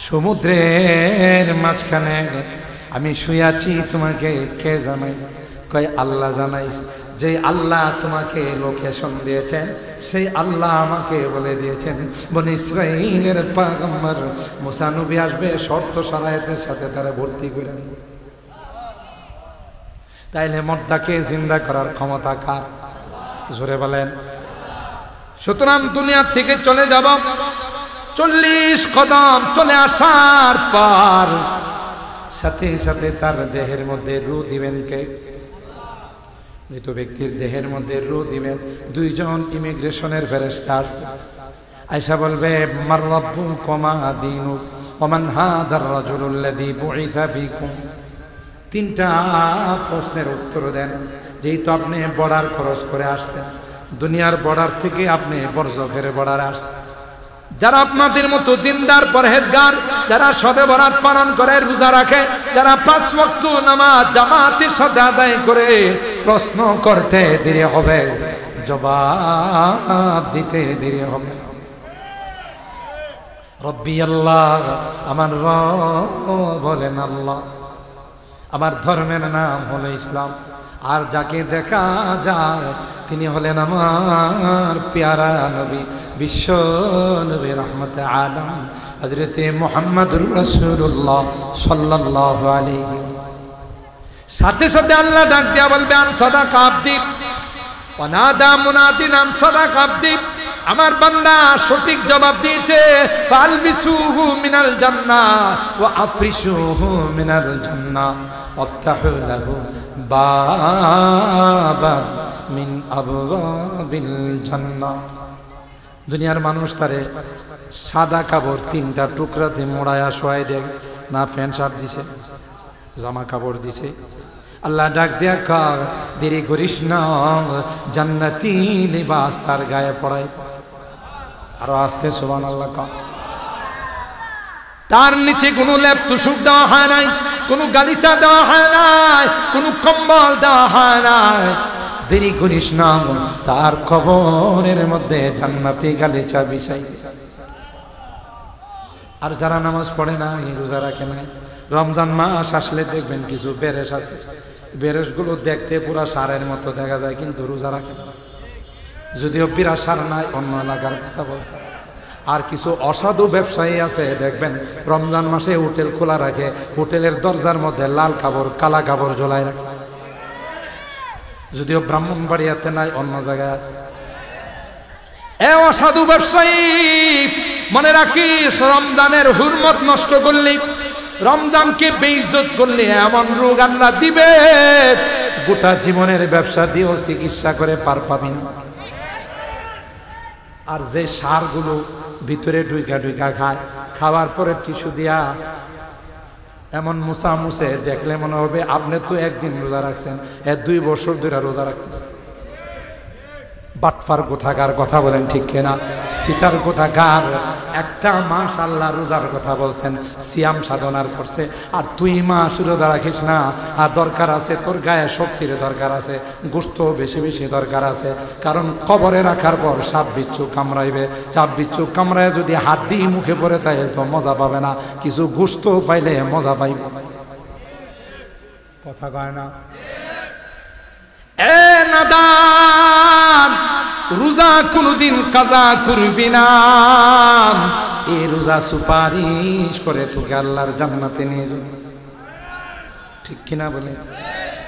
সমুদ্রের মাঝখানে আমি শুয়ে আছি, তোমাকে কে জানাই? কয় আল্লাহ জানাইছে। যে আল্লাহ তোমাকে লোকেশন দিয়েছেন সেই আল্লাহ আমাকে বলে দিয়েছেন বনি ইসরাইলের পয়গম্বর মুসা নবী আসবে, শর্ত শারায়েতের সাথে তারা ভর্তি করে। তাইলে মর্দাকে জিন্দা করার ক্ষমতা কার? জোরে বলেন। সুতরাং দুনিয়া থেকে চলে যাব, 40 কদম চলে আসার পর সাথে সাথে তার দেহের মধ্যে রূহ দিবেন কে? মৃত ব্যক্তির দেহের মধ্যে রূহ দিবেন 2 জন ইমিগ্রেশনের ফেরেশতা। আয়েশা বলবে মার রাব্বুকুমা দীনুক ওয়া মান হাযার রাজুলুল্লাযী বুইসা ফীকুম। তিনটা প্রশ্নের উত্তর দেন। যেই তো আপনি বর্ডার খরচ করে আসছেন, দুনিয়ার বর্ডার থেকে আপনি বরজখের বর্ডারে আসছেন। যারা আপনাদের মতো দিনদার পরহেজগার, যারা শবে বরাত পালন করে, রোজা রাখে, যারা 5 ওয়াক্ত নামাজ জামাতের সাথে আদায় করে, প্রশ্ন করতে দেরি হবে, জবাব দিতে দেরি হবে। রব্বি আল্লাহ, আমার রব বলেন আল্লাহ, আমার ধর্মের নাম হলো ইসলাম, আর যাকে দেখা যায় তিনি হলেন আমার প্যারা নবী, বিশ্ব নবী রহমতে আলম হযরতে মুহাম্মদুর রাসূলুল্লাহ সাল্লাল্লাহু আলাইহি। সাথে সাথে আল্লাহ ডাক দিয়া বলবে আন সাদাকা আবদি ওয়া নাদা মুনাদিন আন সাদাকা আবদি, আমার বান্দা সঠিক জবাব দিয়েছে। ফালবিসুহু মিনাল জান্নাহ ওয়া আফরিশুহু মিনাল জান্নাহ ওয়াফতাহু লাহু বাবান মিন আবওয়াবিল জান্নাহ। দুনিয়ার মানুষ তারে সাদা কাপড় 3টা টুকরাতে মোড়ায়া শোয়াই দেয় না, প্যান্ট শার্ট দিছে, জামা কাপড় দিছে। আল্লাহ ডাক দিয়া কর দেরি করিস না, জান্নাতি লিবাস তার গায়ে পড়ায়। আরো আসতে সুবহানাল্লাহ কর। তার নিচে কোনো লেপ তুষক দেওয়া হয় নাই, কোনো গালিচা দেওয়া হয় নাই, কোনো কম্বল দেওয়া হয় নাই। দেরি করিস না, তার কবরের মধ্যে জান্নাতি গালিচা বিছাই। আর যারা নামাজ পড়ে না, রোজা রাখে না, রমজান মাস আসলে দেখবেন কিছু বেরেশ আছে, বেরেশগুলো দেখতে পুরা সারের মতো দেখা যায়, কিন্তু রোজা রাখে না। যদিও পিরা সার নাই, অন্য এলাকার কথা বলতে। আর কিছু অসাধু ব্যবসায়ী আছে, দেখবেন রমজান মাসে হোটেল খোলা রাখে, হোটেলের দরজার মধ্যে লাল কাপড় কালা কাপড় ঝোলায় রাখে। যদিও ব্রাহ্মণবাড়িয়াতে নাই, অন্য জায়গায় আছে। এ অসাধু ব্যবসায়ী, মনে রাখিস রমজানের হুরমত নষ্ট করলে, রমজানকে বেইজ্জত করলে এমন রোগ আল্লাহ দিবে, গোটা জীবনের ব্যবসা দিয়েও চিকিৎসা করে পার পাবি না। আর যে সারগুলো ভিতরে ঢুইকা ঢুইকা খায়, খাওয়ার পরে টিস্যু দিয়া এমন মুসা মুছে, দেখলে মনে হবে আপনি তো একদিন রোজা রাখছেন, 2 বছর ধরে রোজা রাখতেছেন। বাটফার কোথাকার কথা বলেন ঠিক কিনা? সিটার কোথাকার। একটা মাস আল্লাহ রোজার কথা বলছেন, সিয়াম সাধনার করছে, আর 2 মাস রোজা রাখিস না। আর দরকার আছে, তোর গায়ে শক্তির দরকার আছে, গোশত বেশি বেশি দরকার আছে। কারণ কবরে রাখার পর সাপ বিচ্ছু কামড়াইবে, চাপ বিচ্ছু কামড়ায় যদি হাড্ডি মুখে পড়ে, তাই তো মজা পাবে না, কিছু গোশত পাইলে মজা পাইব। কথা কয় না? এ নাদান, রোজা কোনদিন কাজা করবি না। এই রোজা সুপারিশ করে তোকে আল্লাহর জান্নাতে নিয়ে যাবে, ঠিক কিনা বলে?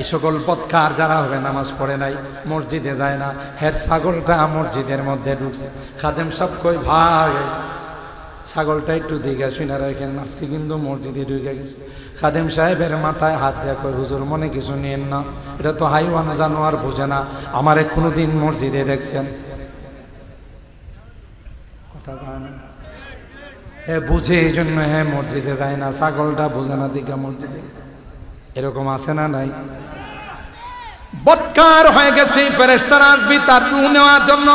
এই সকল বদকার যারা হবে, নামাজ পড়ে নাই, মসজিদে যায় না, হের ছাগলটা মসজিদের মধ্যে ঢুকছে। খাদেম সাহেব কই, ভাই ছাগলটা একটু দিকে শুনে রাখেন, আজকে কিন্তু মসজিদে ঢুকে গেছে। খাদেম সাহেবের মাথায় হাত দেয়া কই, হুজুর মনে কিছু নিয়েন না, এটা তো হাইওয়ান জানোয়ার, বোঝে না। আমারে কোনোদিন মসজিদে দেখছেন? কথা কয় না? হ্যাঁ বুঝে, এই জন্য হ্যাঁ মসজিদে যায় না, ছাগলটা বোঝে না দিকে মসজিদে। এরকম আছে না নাই? বদকার হয়ে গেছে, ফেরেশতারা আসবে তার রূহ নেওয়ার জন্য।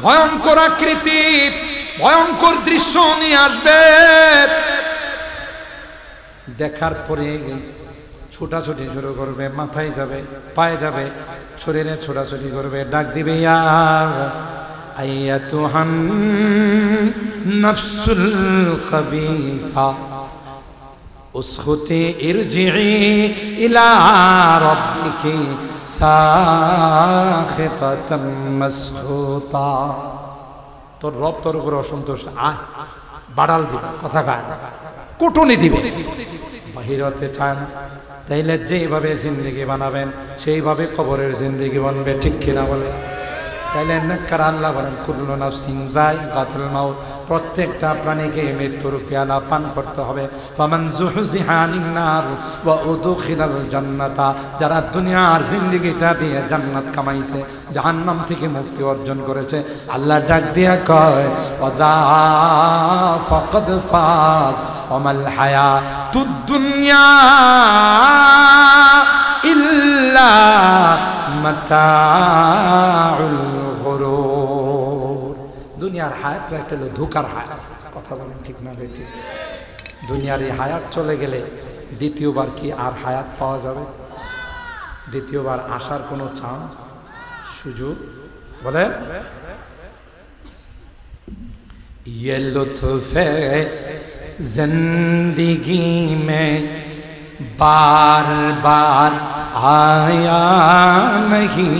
ভয়ঙ্কর আকৃতি, ভয়ঙ্কর দৃশ্য নিয়ে আসবে। দেখার পরে ছোটাছুটি শুরু করবে, মাথায় যাবে, পায়ে যাবে, শরীরে ছোটাছুটি করবে, ডাক দিবে, ইয়া আইয়াতুহান নাফসুল খাবিসা উসখুতি ইরজিই ইলা রাব্বিকি সাখিতাতাম মাসখুতা। তোর রব তোর উপর অসন্তোষ, বাড়াল দিবে, কথা কয় না, কুটুনি দিবে, বাহিরতে চায় না। তাইলে যেইভাবে জিন্দেগি বানাবেন সেইভাবে কবরের জিন্দেগি বানবে, ঠিক কিনা বলে? তাইলে নেককার আল্লাহ বলেন কুল্লু নাফসিন যায়িকাতুল মাউত, প্রত্যেকটা প্রাণীকে মৃত্যুর পেয়ালা পান করতে হবে। ফামান যুহজিহা আনিন নার ওয়া উদখিলাল জান্নাতা, যারা দুনিয়ার জিন্দেগিটা দিয়ে জান্নাত কামাইছে, জাহান্নাম থেকে মুক্তি অর্জন করেছে, আল্লাহ ডাক দিয়া কয় ওয়াদা ফাকাদ ফাজ ওয়ামাল হায়াতুদ দুনিয়া ইল্লা মাতাউল গুরুর। দুনিয়ার হায়াত একটা হলো ধোঁকার হায়াত। কথা বলেন ঠিক না বেঠিক? দুনিয়ার এই হায়াত চলে গেলে দ্বিতীয়বার কি আর হায়াত পাওয়া যাবে? দ্বিতীয়বার আসার কোনো চান্স, সুযোগ? বলেন ये लुत्फ़ जिंदगी में बार बार आया नहीं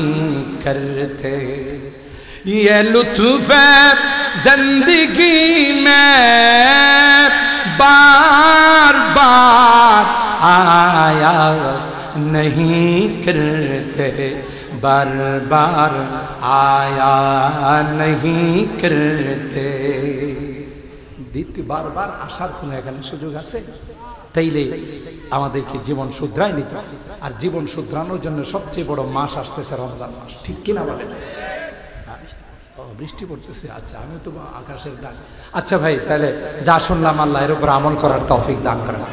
करते, ये लुत्फ़ जिंदगी में बार बार आया नहीं करते, बार बार आया नहीं करते। দ্বিতীয় বারবার আসার কোনো এখানে সুযোগ আছে? তাইলে আমাদেরকে জীবন শুধরাই নিতে হবে। আর জীবন শুধরানোর জন্য সবচেয়ে বড় মাস আসতেছে রমজান মাস, ঠিক কিনা বলেন? বৃষ্টি পড়তেছে, আচ্ছা আমি তো আকাশের ডাক। আচ্ছা ভাই, তাহলে যা শুনলাম আল্লাহ এর উপর আমল করার তৌফিক দান করেন।